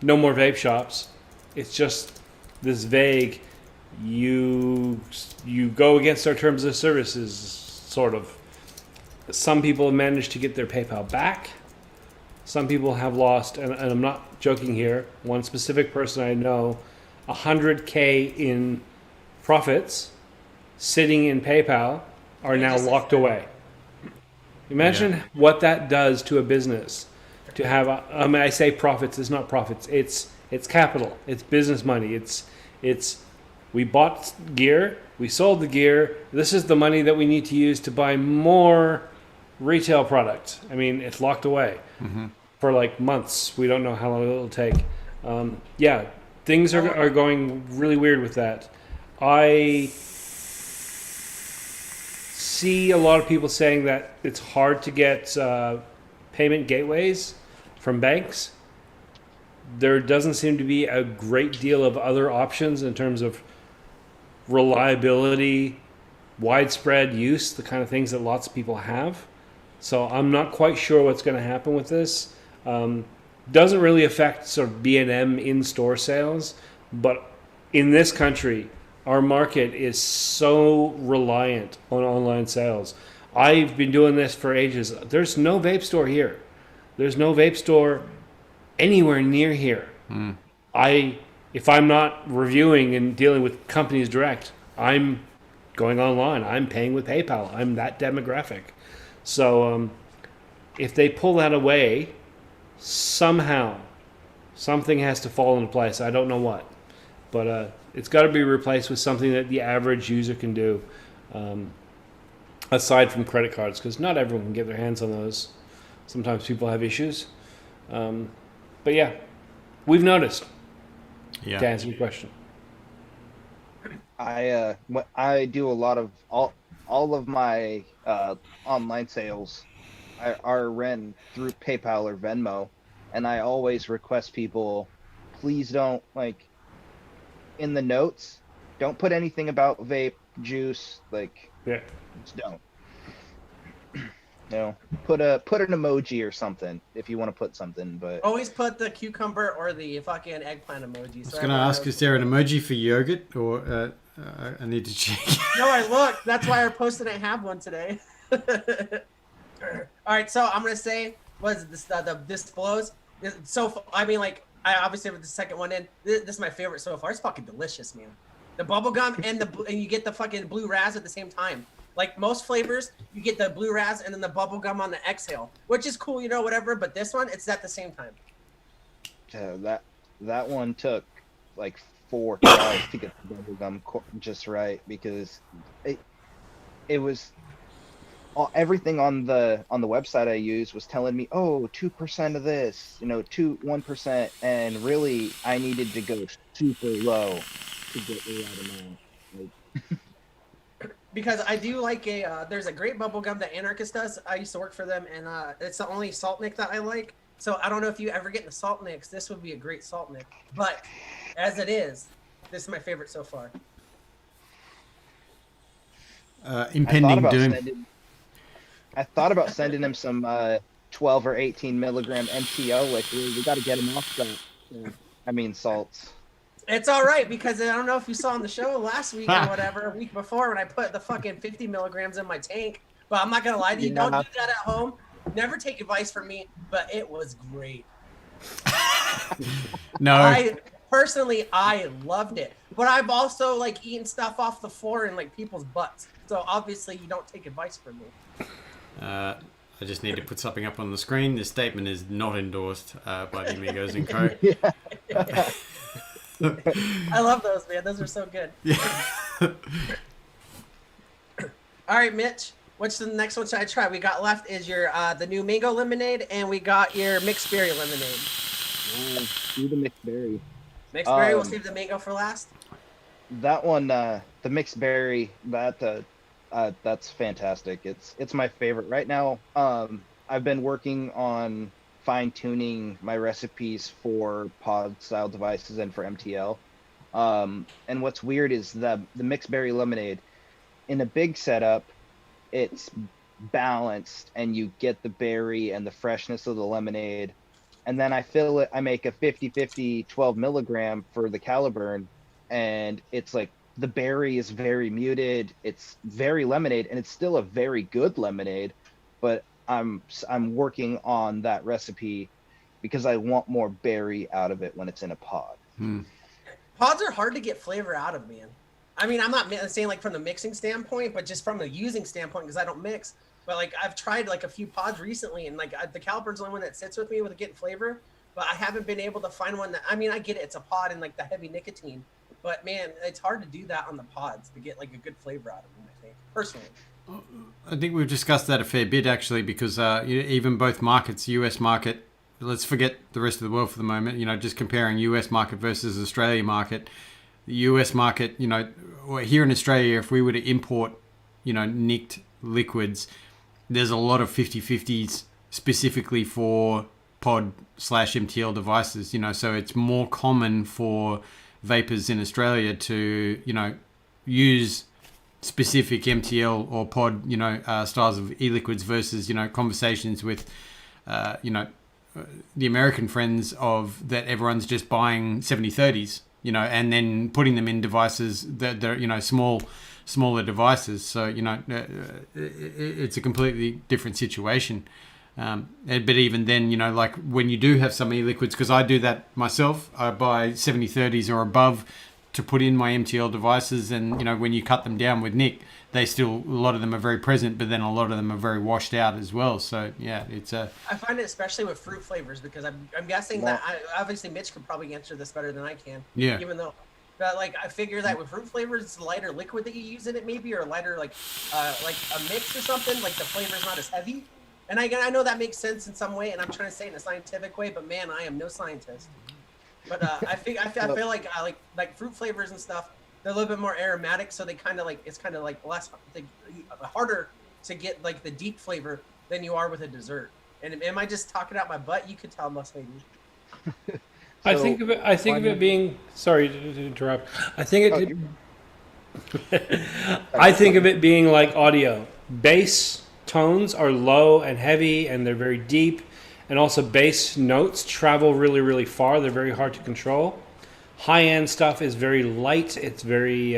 no more vape shops. It's just this vague. You go against our terms of services, sort of. Some people have managed to get their PayPal back. Some people have lost, and I'm not joking here, one specific person I know, $100K in profits sitting in PayPal are now locked away. Imagine what that does to a business. To have, I say profits, it's not profits. It's capital. It's business money. It's we bought gear, we sold the gear. This is the money that we need to use to buy more retail product. I mean, it's locked away for like months. We don't know how long it'll take. Yeah, things are going really weird with that. I see a lot of people saying that it's hard to get payment gateways from banks. There doesn't seem to be a great deal of other options in terms of reliability, widespread use, the kind of things that lots of people have. So I'm not quite sure what's going to happen with this. Doesn't really affect sort of B&M in-store sales, but in this country, our market is so reliant on online sales. I've been doing this for ages. There's no vape store here. There's no vape store anywhere near here. If I'm not reviewing and dealing with companies direct, I'm going online. I'm paying with PayPal. I'm that demographic. So if they pull that away, somehow something has to fall into place. I don't know what, but it's got to be replaced with something that the average user can do, aside from credit cards, because not everyone can get their hands on those. Sometimes people have issues. But yeah, we've noticed. Yeah. To answer your question, I do a lot of all of my online sales are run through PayPal or Venmo, and I always request people, please don't, like, in the notes, don't put anything about vape, juice, like, yeah, just don't. You know, put an emoji or something if you want to put something, but Always put the cucumber or the fucking eggplant emoji. I was going to ask, is there an emoji for yogurt, or I need to check. No, I looked. That's why our post didn't have one today. All right, so I'm gonna say, was this this blows? So I mean, like, I obviously with the second one in. This is my favorite so far. It's fucking delicious, man. The bubble gum and you get the fucking blue raz at the same time. Like most flavors, you get the blue raz and then the bubble gum on the exhale, which is cool, you know, whatever. But this one, it's at the same time. that one took like 4 tries to get the bubble gum just right, because it was everything on the website I used was telling me, oh, 2% of this, 1%, and really I needed to go super low to get the right amount. Because I do like there's a great bubble gum that Anarchist does. I used to work for them, and it's the only salt nick that I like. So I don't know if you ever get the salt nicks. This would be a great salt nick. But as it is, this is my favorite so far. Impending doom. I thought about sending him some 12 or 18 milligram MTO liquid. We got to get him off that. Salts. It's all right, because I don't know if you saw on the show last week or whatever, a week before, when I put the fucking 50 milligrams in my tank. But I'm not going to lie to you. Yeah. Don't do that at home. Never take advice from me, but it was great. No. I loved it. But I've also, like, eaten stuff off the floor in, like, people's butts. So obviously you don't take advice from me. I just need to put something up on the screen. This statement is not endorsed by the Amigos and Co. I love those, man. Those are so good. All right, Mitch. What's the next one should I try? We got left is your the new mango lemonade, and we got your mixed berry lemonade. Do the mixed berry. Mixed berry. We'll save the mango for last. That one, the mixed berry, that's fantastic. It's my favorite right now. I've been working on fine tuning my recipes for pod style devices and for MTL. And what's weird is the mixed berry lemonade in a big setup, it's balanced and you get the berry and the freshness of the lemonade. And then I fill it, I make a 50-50 12 milligram for the Caliburn, and it's like the berry is very muted, it's very lemonade, and it's still a very good lemonade, but I'm working on that recipe because I want more berry out of it when it's in a pod. Pods are hard to get flavor out of, man. I mean, I'm not saying like from the mixing standpoint, but just from the using standpoint, because I don't mix. But like I've tried like a few pods recently, and like the Caliburn's the only one that sits with me with getting flavor. But I haven't been able to find one that. I mean, I get it; it's a pod and like the heavy nicotine. But man, it's hard to do that on the pods to get like a good flavor out of them. I think personally. I think we've discussed that a fair bit actually, because even both markets, US market. Let's forget the rest of the world for the moment. You know, just comparing US market versus Australia market. The US market, you know, here in Australia, if we were to import, you know, nicked liquids, there's a lot of 50-50s specifically for pod/MTL devices, you know, so it's more common for vapors in Australia to, you know, use specific MTL or pod, you know, styles of e-liquids versus, you know, conversations with, you know, the American friends of that everyone's just buying 70-30s, you know, and then putting them in devices that are, you know, smaller devices. So, you know, it's a completely different situation. But even then, you know, like when you do have some e-liquids, because I do that myself, I buy 70-30s or above to put in my MTL devices. And, you know, when you cut them down with Nick, they still, a lot of them are very present, but then a lot of them are very washed out as well. So, yeah, it's a... I find it especially with fruit flavors, because I'm guessing that, obviously Mitch could probably answer this better than I can. Yeah. Even though, but like, I figure that with fruit flavors, it's a lighter liquid that you use in it maybe, or a lighter, like a mix or something, like the flavor's not as heavy. And I know that makes sense in some way, and I'm trying to say it in a scientific way, but man, I am no scientist. But I feel like I like fruit flavors and stuff. They're a little bit more aromatic, so they kind of like it's kind of like less harder to get like the deep flavor than you are with a dessert. And am I just talking out my butt? You could tell most maybe. I think of it being. Sorry to interrupt. I think of it being like audio. Bass tones are low and heavy, and they're very deep, and also bass notes travel really, really far. They're very hard to control. High-end stuff is very light. It's very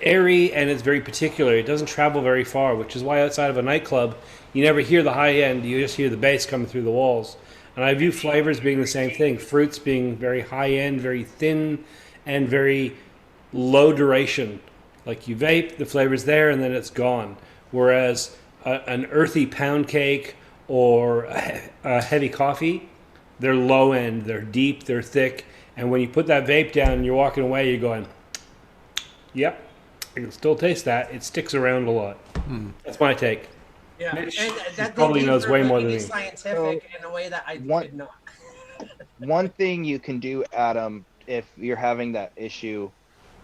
airy, and it's very particular. It doesn't travel very far, which is why outside of a nightclub, you never hear the high end. You just hear the bass coming through the walls. And I view flavors being the same thing. Fruits being very high-end, very thin, and very low duration. Like you vape, the flavor's there, and then it's gone. Whereas an earthy pound cake or a heavy coffee, they're low end, they're deep, they're thick, and when you put that vape down and you're walking away, you're going, yep, I can still taste that. It sticks around a lot. That's my take. Yeah, Mitch, and that probably knows way more than me. Scientific in a way that I did not. One thing you can do, Adam, if you're having that issue,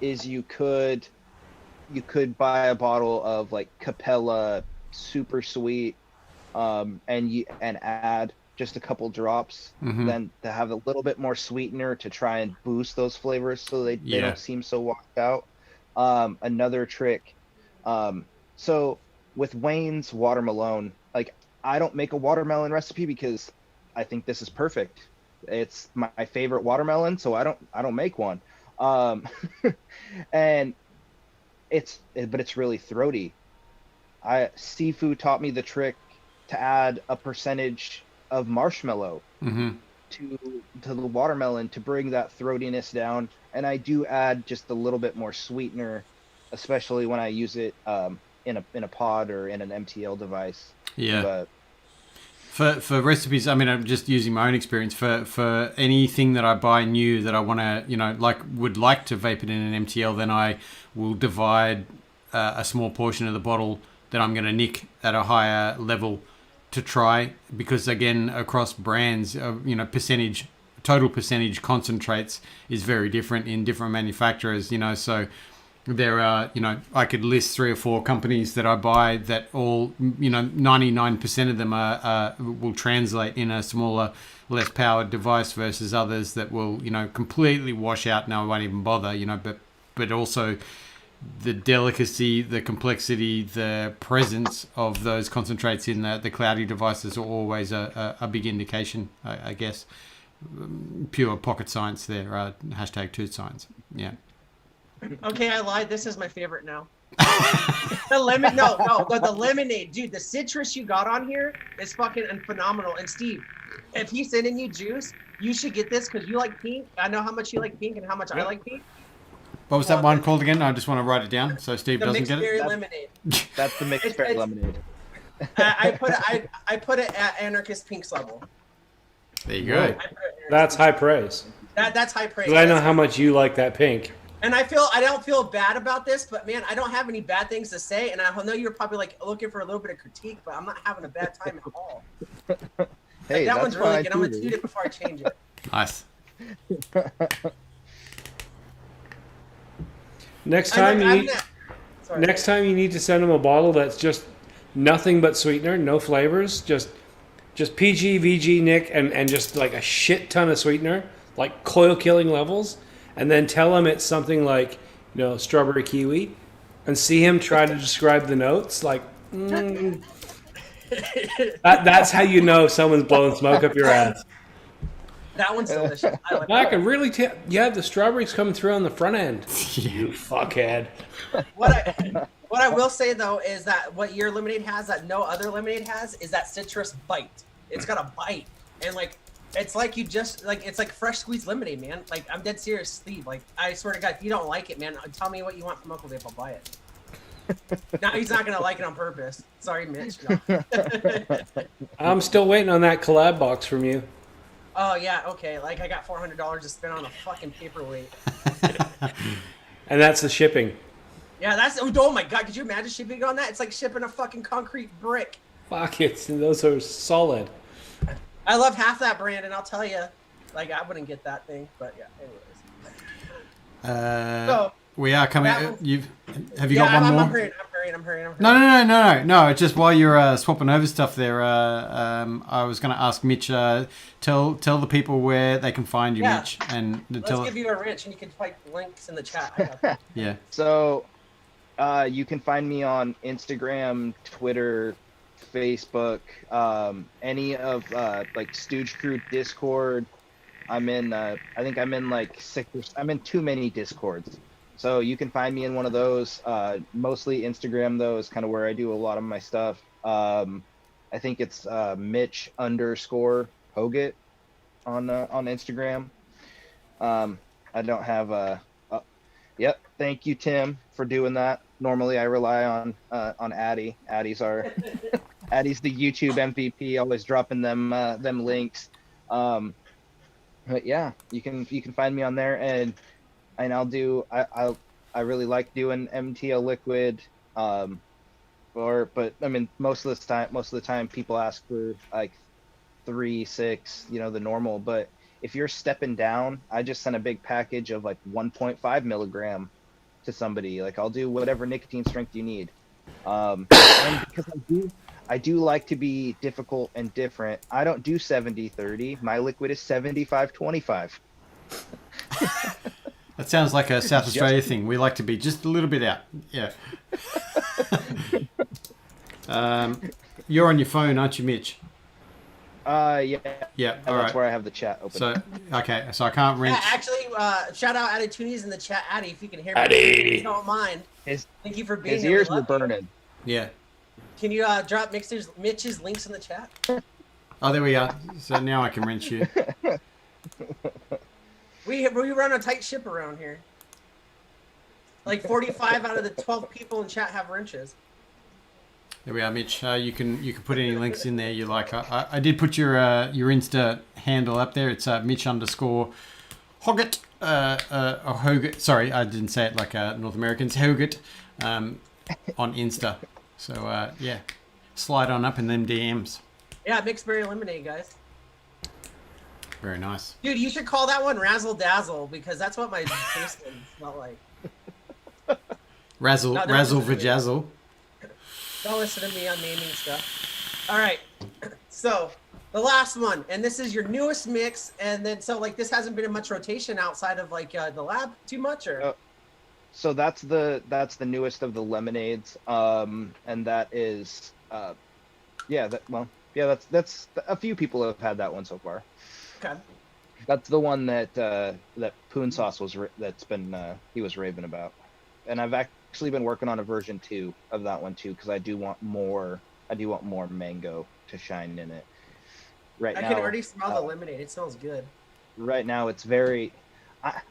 is you could buy a bottle of like Capella super sweet, and add just a couple drops, then to have a little bit more sweetener to try and boost those flavors so they don't seem so washed out. Another trick, so with Wayne's watermelon, like I don't make a watermelon recipe because I think this is perfect. It's my favorite watermelon, so I don't make one. And it's really throaty. Sifu taught me the trick to add a percentage of marshmallow to the watermelon to bring that throatiness down, and I do add just a little bit more sweetener especially when I use it in a pod or in an MTL device. Yeah. But For recipes, I mean, I'm just using my own experience. For anything that I buy new that I want to, would like to vape it in an MTL, then I will divide a small portion of the bottle that I'm going to nick at a higher level to try. Because again, across brands, total percentage concentrates is very different in different manufacturers. So there are, I could list 3 or 4 companies that I buy that all, 99% of them will translate in a smaller, less powered device versus others that will, completely wash out and I won't even bother, but also the delicacy, the complexity, the presence of those concentrates in the cloudy devices are always a big indication, I guess. Pure pocket science there, hashtag tooth science. Yeah. Okay, I lied. This is my favorite now. The lemonade, dude. The citrus you got on here is fucking phenomenal. And Steve, if he's sending you juice, you should get this because you like pink. I know how much you like pink and how much I like pink. What was that one called again? I just want to write it down so Steve The doesn't mixed get berry it. lemonade. that's the mixed berry lemonade. I put it at Anarchist Pink's level. There you go. That's high praise. That's high praise. 'Cause I know how much you like that pink. And I don't feel bad about this, but man, I don't have any bad things to say. And I know you're probably like looking for a little bit of critique, but I'm not having a bad time at all. Hey, that that's one's really fine good. I'm gonna too, toot it before I change it. Nice. Next time you need to send them a bottle that's just nothing but sweetener, no flavors, just PG, VG, Nick, and just like a shit ton of sweetener, like coil killing levels, and then tell him it's something like, strawberry kiwi, and see him try to describe the notes, like, that's how you know someone's blowing smoke up your ass. That one's delicious. I like I that. can really tell. Yeah, the strawberries coming through on the front end. You fuckhead. What I will say though is that what your lemonade has that no other lemonade has is that citrus bite. It's got a bite, and like it's like you just like it's like fresh squeezed lemonade, man. Like I'm dead serious, Steve. Like I swear to God, if you don't like it, man, tell me what you want from Uncle Dave. I'll buy it. Now he's not gonna like it on purpose. Sorry, Mitch. No. I'm still waiting on that collab box from you. Oh yeah, okay. Like I got $400 to spend on a fucking paperweight. And that's the shipping. Yeah, that's oh my God. Could you imagine shipping on that? It's like shipping a fucking concrete brick. Fuck it. Those are solid. I love half that brand, and I'll tell you, like I wouldn't get that thing, but yeah. Anyways. So, we are coming. that one- Have you got one more? I'm hurrying. No. It's just while you're swapping over stuff there. I was going to ask Mitch. Tell the people where they can find you, Yeah. Mitch, and Let's give you a wrench, and you can find links in the chat. I got that. Yeah. So, you can find me on Instagram, Twitter, Facebook, any of like Stooge Crew Discord. I'm in. I think I'm in like 6. I'm in too many Discords. So you can find me in one of those. Mostly Instagram though is kind of where I do a lot of my stuff. I think it's Mitch_Hoggatt on Instagram. I don't have yep. Thank you, Tim, for doing that. Normally I rely on Addy. Addy's the YouTube MVP, always dropping them links. But yeah, you can find me on there, and I'll do I really like doing MTL liquid, but I mean most of the time people ask for like 3, 6, the normal. But if you're stepping down, I just send a big package of like 1.5 milligram to somebody. Like I'll do whatever nicotine strength you need, and because I do like to be difficult and different. I don't do 70-30. My liquid is 75-25. That sounds like a South Australia thing. We like to be just a little bit out. Yeah. You're on your phone, aren't you, Mitch? Yeah. Yeah. All That's right. where I have the chat open. So okay. So I can't wrench. Yeah, actually, shout out Addy Toonies in the chat. Addy, if you can hear me, Addy. if you don't mind. Thank you for being His here. We ears were love you. burning. Yeah. Can you drop Mitch's links in the chat? Oh, there we are. So now I can wrench you. We run a tight ship around here. Like 45 out of the 12 people in chat have wrenches. There we are, Mitch. You can put any links in there you like. I did put your Insta handle up there. It's Mitch _ Hoggatt. Or Hoggatt. Sorry, I didn't say it like North Americans. Hoggatt on Insta. So yeah, slide on up in them DMs. Yeah, mixed berry lemonade, guys. Very nice. Dude, you should call that one Razzle Dazzle because that's what my taste smell like. Razzle vajazzle. Don't listen to me on naming stuff. All right, so the last one, and this is your newest mix, and then so like this hasn't been in much rotation outside of like the lab too much, or. So that's the newest of the lemonades, and that is, that's a few people have had that one so far. Okay. That's the one that Poon Sauce he was raving about, and I've actually been working on a version 2 of that one too because I do want more mango to shine in it. Right now, I can already smell the lemonade. It smells good. Right now, it's very.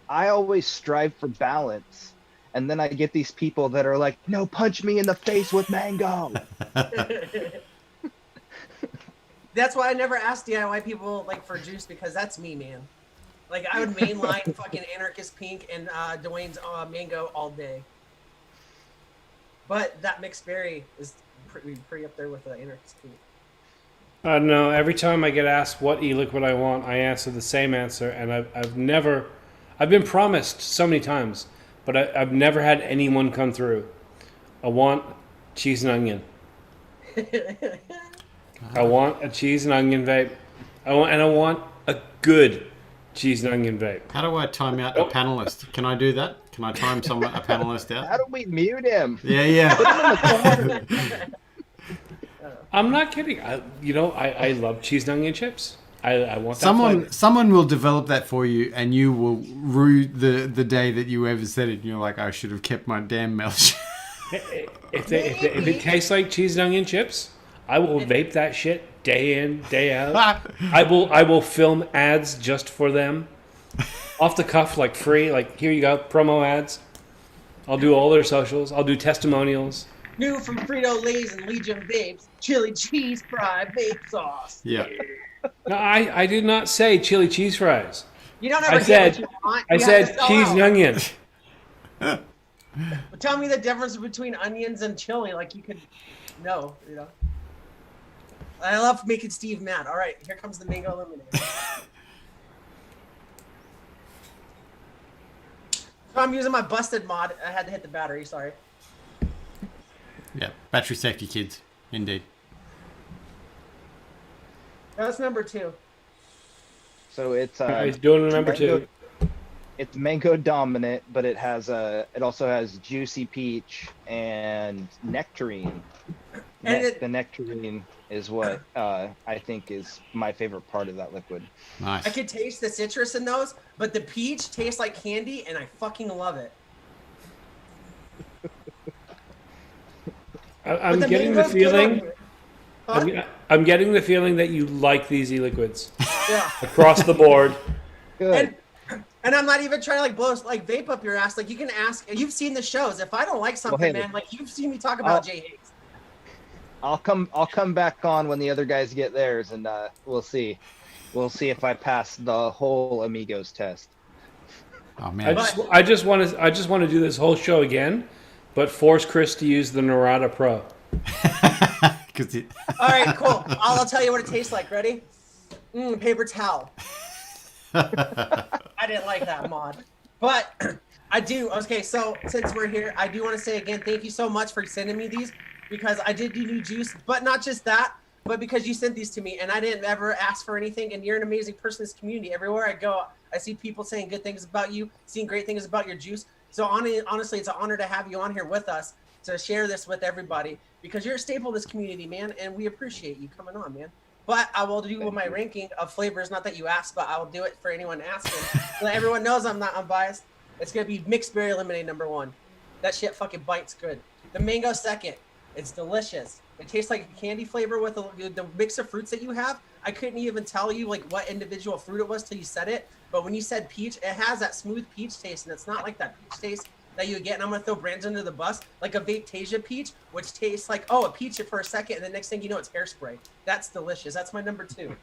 I always strive for balance, and then I get these people that are like, "No, punch me in the face with mango." That's why I never asked DIY people like for juice because that's me, man. Like I would mainline fucking Anarchist Pink and Dwayne's Mango all day. But that mixed berry is pretty up there with the Anarchist Pink. No, every time I get asked what e-liquid I want, I answer the same answer, and I've been promised so many times, but I've never had anyone come through. I want cheese and onion. I want a cheese and onion vape. I want a good cheese and onion vape. How do I time out a panelist? Can I do that? Can I time a panelist out? How do we mute him? Yeah. I'm not kidding. I love cheese and onion chips. I want that. Someone will develop that for you, and you will rue the day that you ever said it. And you're like, I should have kept my damn mouth shut. If it tastes like cheese and onion chips, I will vape that shit day in, day out. I will film ads just for them, off the cuff, like free. Like here you go, promo ads. I'll do all their socials. I'll do testimonials. New from Frito-Lay's and Legion Vapes, chili cheese fry vape sauce. Yeah. No, I did not say chili cheese fries. You don't ever get what you want. I said cheese and onion. But tell me the difference between onions and chili, like you could know, you know. I love making Steve mad. All right, here comes the mango lemonade. So I'm using my busted mod. I had to hit the battery, sorry. Yeah, battery safety, kids. Indeed. That's number 2. So it's He's doing number 2. It's mango dominant, but it also has juicy peach and nectarine. And the nectarine is what I think is my favorite part of that liquid. Nice. I could taste the citrus in those, but the peach tastes like candy, and I fucking love it. I'm getting the feeling. I'm getting the feeling that you like these e-liquids. Yeah. Across the board. Good. And I'm not even trying to like blow like vape up your ass. Like you can ask. You've seen the shows. If I don't like something, man, like you've seen me talk about Jay Higgs. I'll come back on when the other guys get theirs, and we'll see if I pass the whole Amigos test. Oh man. I just want to do this whole show again, but force Chris to use the Narada Pro. All right, cool. I'll tell you what it tastes like. Ready? Paper towel. I didn't like that mod, but I do. Okay, so since we're here, I do want to say again, thank you so much for sending me these because I did do new juice, but not just that, but because you sent these to me and I didn't ever ask for anything. And you're an amazing person in this community. Everywhere I go, I see people saying good things about you, seeing great things about your juice. So honestly, it's an honor to have you on here with us to share this with everybody because you're a staple of this community, man, and we appreciate you coming on, man. But I will do my ranking of flavors. Not that you asked, but I will do it for anyone asking. So that everyone knows I'm not unbiased. It's going to be mixed berry lemonade number 1. That shit fucking bites good. The mango second. It's delicious. It tastes like a candy flavor with the mix of fruits that you have. I couldn't even tell you like what individual fruit it was till you said it. But when you said peach, it has that smooth peach taste, and it's not like that peach taste that you get, and I'm gonna throw brands under the bus, like a Vaptasia peach, which tastes like a peach for a second, and the next thing you know, it's hairspray. That's delicious. That's my number 2.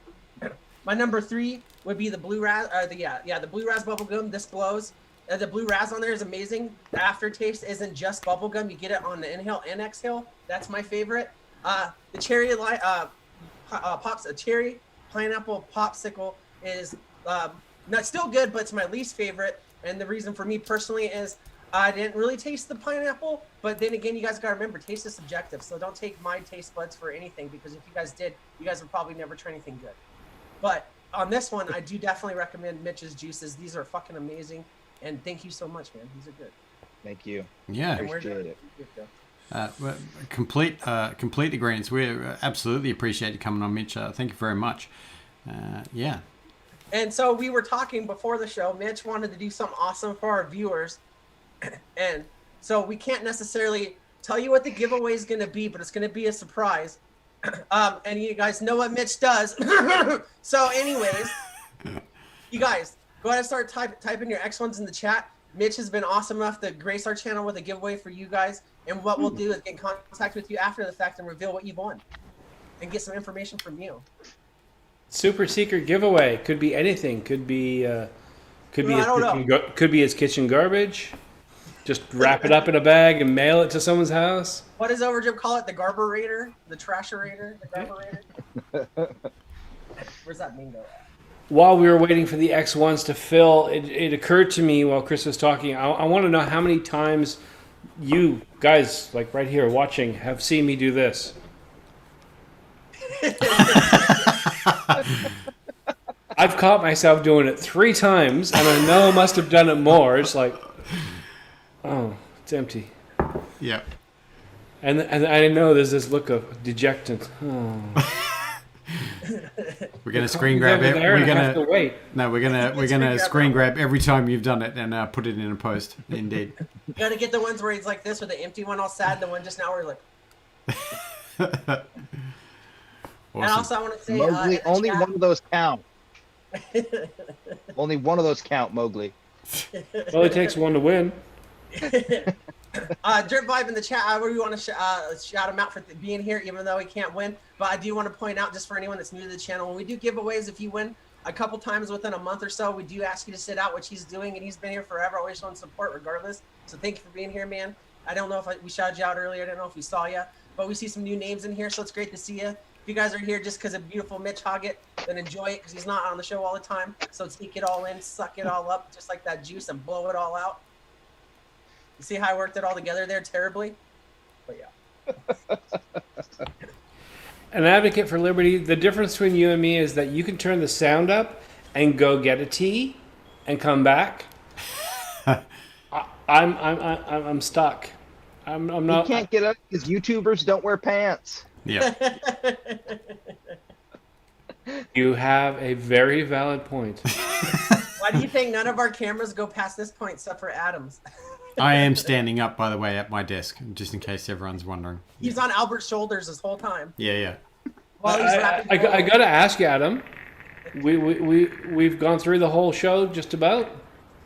My number 3 would be the blue raz. The blue raz bubblegum. This blows. The blue raz on there is amazing. The aftertaste isn't just bubblegum. You get it on the inhale and exhale. That's my favorite. The cherry cherry pineapple popsicle is not still good, but it's my least favorite. And the reason for me personally is I didn't really taste the pineapple, but then again, you guys gotta remember, taste is subjective. So don't take my taste buds for anything, because if you guys did, you guys would probably never try anything good. But on this one, I do definitely recommend Mitch's juices. These are fucking amazing. And thank you so much, man. These are good. Thank you. Yeah. Appreciate it. Complete agreements. We absolutely appreciate you coming on, Mitch. Thank you very much. Yeah. And so we were talking before the show. Mitch wanted to do something awesome for our viewers. And so we can't necessarily tell you what the giveaway is going to be, but it's going to be a surprise. And you guys know what Mitch does. So anyways, you guys, go ahead and start typing your X1s in the chat. Mitch has been awesome enough to grace our channel with a giveaway for you guys. And what we'll do is get in contact with you after the fact and reveal what you've won. And get some information from you. Super secret giveaway. Could be anything. Could be could be his kitchen garbage. Just wrap it up in a bag and mail it to someone's house. What does Overdrive call it? The Garburator? The Trasherator? The Garburator? Where's that bingo at? While we were waiting for the X1s to fill, it occurred to me while Chris was talking, I want to know how many times you guys, like right here watching, have seen me do this. I've caught myself doing it 3 times, and I know I must have done it more. It's like, oh, it's empty. Yeah. And I know there's this look of dejected. Oh. We're gonna screen grab it. We're gonna screen grab every time you've done it and put it in a post. Indeed. You gotta get the ones where he's like this, with the empty one all sad, the one just now where he's like. Awesome. And also I want to say, Mowgli, only one of those count. Only one of those count, Mowgli. Well, it takes one to win. Dirt Vibe in the chat, I really want to shout him out for being here, even though he can't win. But I do want to point out, just for anyone that's new to the channel, when we do giveaways, if you win a couple times within a month or so, we do ask you to sit out, which he's doing, and he's been here forever, always showing support regardless. So thank you for being here, man. I don't know if we shouted you out earlier. I don't know if we saw you, but we see some new names in here, so it's great to see you. If you guys are here just because of beautiful Mitch Hoggatt, then enjoy it, because he's not on the show all the time. So take it all in, suck it all up, just like that juice, and blow it all out. You see how I worked it all together there terribly? But yeah. An advocate for liberty. The difference between you and me is that you can turn the sound up and go get a tea and come back. I'm stuck. I'm not. You can't get up because YouTubers don't wear pants. Yeah. You have a very valid point. Why do you think none of our cameras go past this point except for Adam's? I am standing up, by the way, at my desk, just in case everyone's wondering. He's on Albert's shoulders this whole time. Yeah. While he's rapping. I got to ask you, Adam. We've gone through the whole show just about.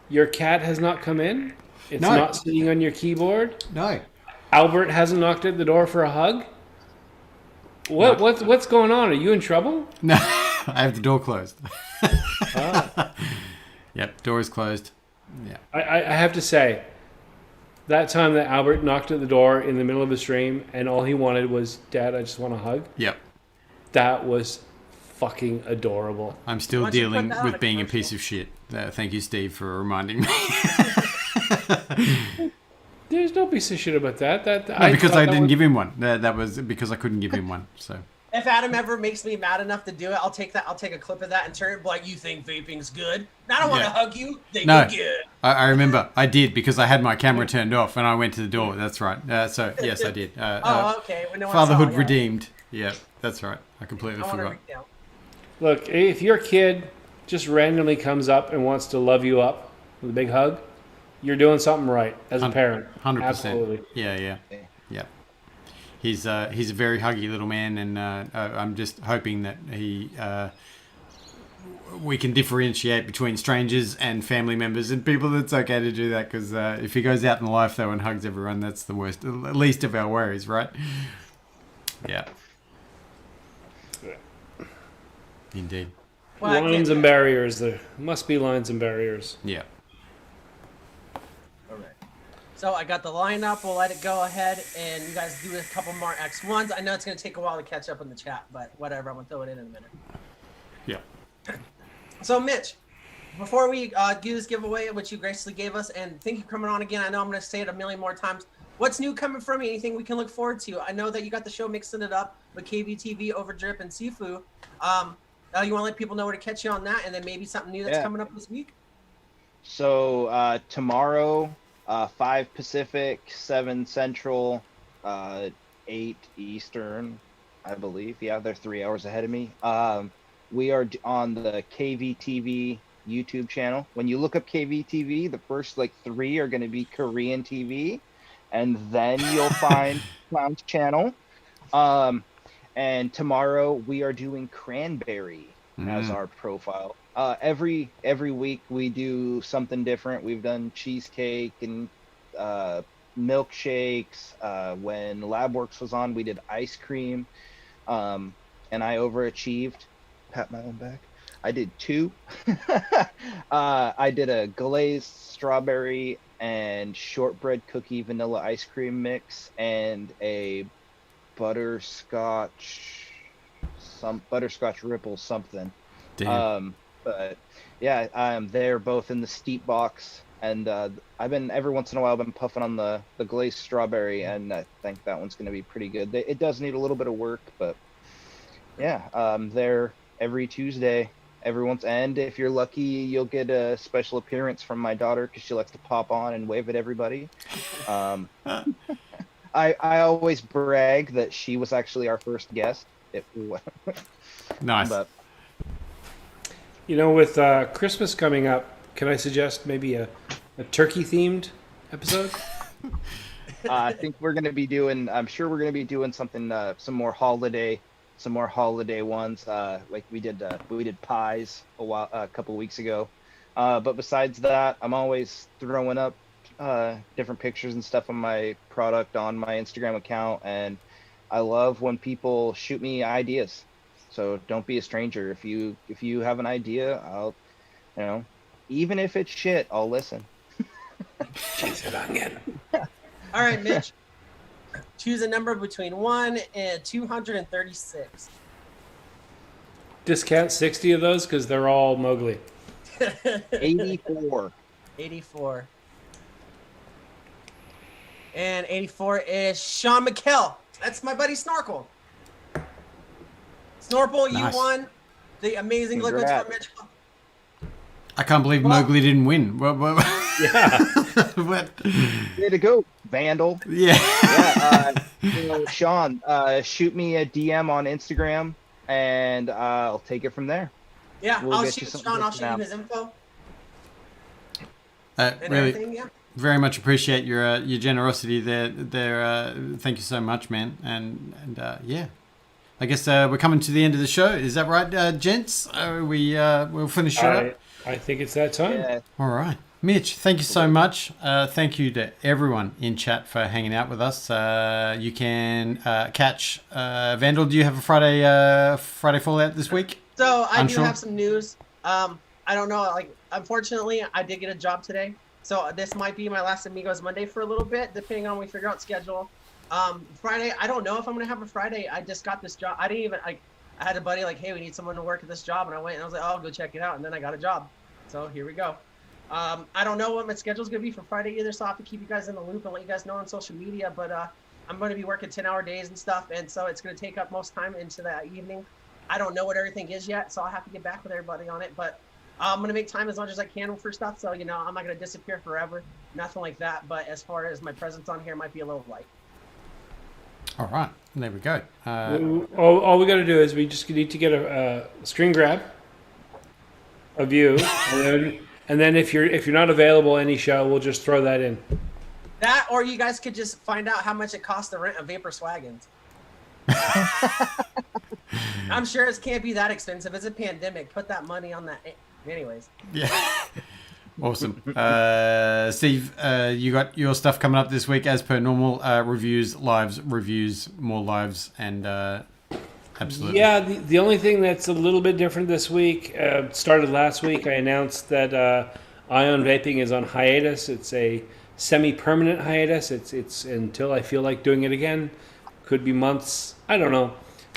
Your cat has not come in. It's No. not sitting on your keyboard. No. Albert hasn't knocked at the door for a hug. What's going on? Are you in trouble? No, I have the door closed. Yep, door is closed. Yeah. I have to say, that time that Albert knocked at the door in the middle of the stream and all he wanted was, Dad, I just want a hug. Yep. That was fucking adorable. I'm still Why don't you dealing put that on with a being a commercial? piece of shit. Thank you, Steve, for reminding me. There's no piece of shit about that. No, because I didn't give him one. That was because I couldn't give him one. So. If Adam ever makes me mad enough to do it, I'll take a clip of that and turn it like, you think vaping's good? I don't want to Yeah. hug you. Think No. you're good. I remember I did because I had my camera turned off and I went to the door. That's right. So yes, I did. Oh, okay. When no one Fatherhood saw, yeah. redeemed. Yeah, that's right. I completely I want to forgot. recount. Look, if your kid just randomly comes up and wants to love you up with a big hug, you're doing something right as a parent. 100%. Absolutely. Yeah. He's a very huggy little man, and I'm just hoping that he we can differentiate between strangers and family members and people. That's okay to do that, because if he goes out in life though and hugs everyone, that's the worst, least of our worries, right? Yeah. Indeed. Well, Lines and barriers. There must be lines and barriers. Yeah. All right. So I got the lineup. We'll let it go ahead, and you guys do a couple more X1s. I know it's going to take a while to catch up in the chat, but whatever. I'm going to throw it in a minute. Yeah. So, Mitch, before we do this giveaway, which you graciously gave us, and thank you for coming on again. I know I'm going to say it a million more times. What's new coming from you? Anything we can look forward to? I know that you got the show mixing it up with KVTV, Overdrip, and Sifu. You want to let people know where to catch you on that, and then maybe something new that's coming up this week? So tomorrow, 5 Pacific, 7 Central, 8 Eastern, I believe. Yeah, they're 3 hours ahead of me. We are on the KVTV YouTube channel. When you look up KVTV, the first 3 are going to be Korean TV, and then you'll find Clown's channel. And tomorrow we are doing Cranberry as our profile. Every week we do something different. We've done cheesecake and milkshakes. When LabWorks was on, we did ice cream. And I overachieved. Pat my own back. I did 2. I did a glazed strawberry and shortbread cookie vanilla ice cream mix, and a butterscotch ripple something. Damn. But yeah, they're both in the steep box, and I've been every once in a while puffing on the glazed strawberry, and I think that one's going to be pretty good. It does need a little bit of work, but yeah, they're every Tuesday. And if you're lucky, you'll get a special appearance from my daughter, because she likes to pop on and wave at everybody. I always brag that she was actually our first guest. Nice. But With Christmas coming up, can I suggest maybe a turkey-themed episode? I think we're going to be doing. I'm sure we're going to be doing something. Some more holiday ones. Like we did pies a couple weeks ago. But besides that, I'm always throwing up different pictures and stuff on my product on my Instagram account, and I love when people shoot me ideas. So don't be a stranger. If you have an idea, I'll, even if it's shit, I'll listen. All right, Mitch. Choose a number between 1 and 236. Discount 60 of those because they're all Mowgli. 84. 84. And 84 is Sean McKell. That's my buddy Snorkel. Snorkel, Nice. You won the amazing liquids from Mitch. I can't believe Mowgli didn't win. Yeah. What? Way to go, Vandal. Yeah. Yeah, Sean, shoot me a DM on Instagram, and I'll take it from there. Yeah, We'll I'll get you shoot something Sean. I'll good shoot him now. his info and Really, everything. Yeah. very much appreciate your generosity there. Thank you so much, man. And yeah, I guess we're coming to the end of the show. Is that right, gents? We'll finish it up. I think it's that time. Yeah. All right. Mitch, thank you so much. Thank you to everyone in chat for hanging out with us. You can catch Vandal. Do you have a Friday Fallout this week? So I Unsure? do have some news. I don't know. Unfortunately, I did get a job today, so this might be my last Amigos Monday for a little bit, depending on when we figure out schedule. Friday, I don't know if I'm gonna have a Friday. I just got this job. I didn't even. I had a buddy hey, we need someone to work at this job, and I went and I was like, oh, I'll go check it out, and then I got a job. So here we go. I don't know what my schedule's gonna be for Friday either, so I'll have to keep you guys in the loop and let you guys know on social media. But I'm gonna be working 10-hour days and stuff, and so it's gonna take up most time into that evening. I don't know what everything is yet, so I'll have to get back with everybody on it. But I'm gonna make time as much as I can for stuff. So I'm not gonna disappear forever, nothing like that. But as far as my presence on here, might be a little light. All right. There we go. All we got to do is we just need to get a screen grab of you, and then if you're not available any show, we'll just throw that in. That, or you guys could just find out how much it costs to rent a Vapor Swaggins. I'm sure it can't be that expensive. It's a pandemic. Put that money on that. Anyways. Yeah. Awesome. Steve, you got your stuff coming up this week as per normal. Reviews, lives, reviews, more lives, and absolutely. Yeah, the only thing that's a little bit different this week, started last week. I announced that Ion Vaping is on hiatus. It's a semi-permanent hiatus. It's until I feel like doing it again. Could be months. I don't know.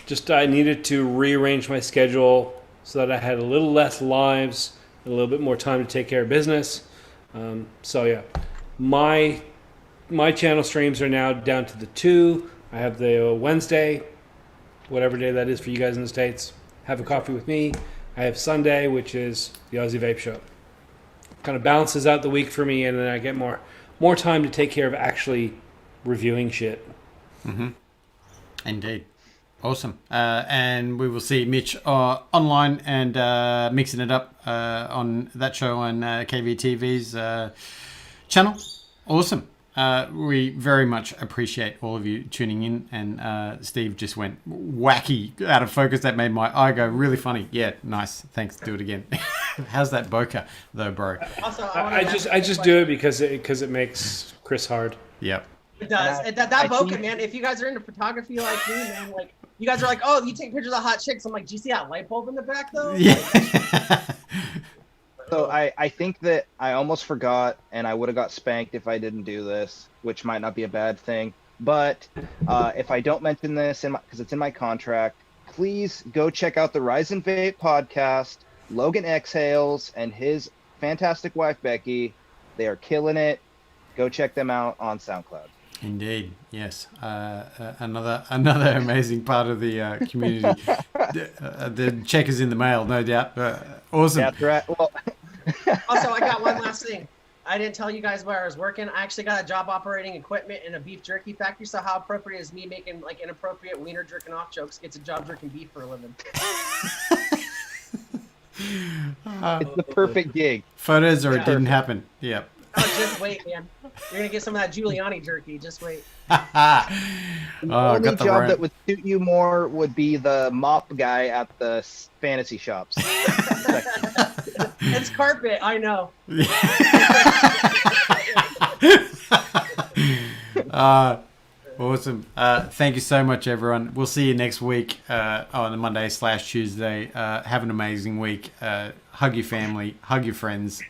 Just I needed to rearrange my schedule so that I had a little less lives, a little bit more time to take care of business. So yeah, my channel streams are now down to the 2. I have the Wednesday, whatever day that is for you guys in the States. Have a coffee with me. I have Sunday, which is the Aussie Vape Show. Kind of balances out the week for me, and then I get more time to take care of actually reviewing shit. Mm-hmm. Indeed. Awesome. And we will see Mitch online and mixing it up on that show on KVTV's channel. Awesome. We very much appreciate all of you tuning in. And Steve just went wacky out of focus. That made my eye go really funny. Yeah, nice. Thanks. Do it again. How's that bokeh though, bro? Also, I just do it because it makes Chris hard. Yep. It does. That bokeh, man. If you guys are into photography like me, man, like you guys are like, oh, you take pictures of hot chicks. I'm like, do you see that light bulb in the back though? Yeah. So I think that I almost forgot, and I would have got spanked if I didn't do this, which might not be a bad thing. But if I don't mention this, because it's in my contract, please go check out the Rise and Vape podcast. Logan Exhales and his fantastic wife Becky, they are killing it. Go check them out on SoundCloud. Indeed, yes. Another amazing part of the community. The check is in the mail, no doubt. Awesome. That's right. Well, Also, I got one last thing. I didn't tell you guys where I was working. I actually got a job operating equipment in a beef jerky factory. So how appropriate is me making like inappropriate wiener jerking off jokes? Gets a job jerking beef for a living. it's the perfect gig. Photos or it didn't happen. Yep. Oh, just wait, man. You're gonna get some of that Giuliani jerky. Just wait. The only got the job right- that would suit you more would be the mop guy at the fantasy shops. It's carpet. I know. Awesome. Thank you so much, everyone. We'll see you next week on the Monday/Tuesday. Have an amazing week. Hug your family, hug your friends,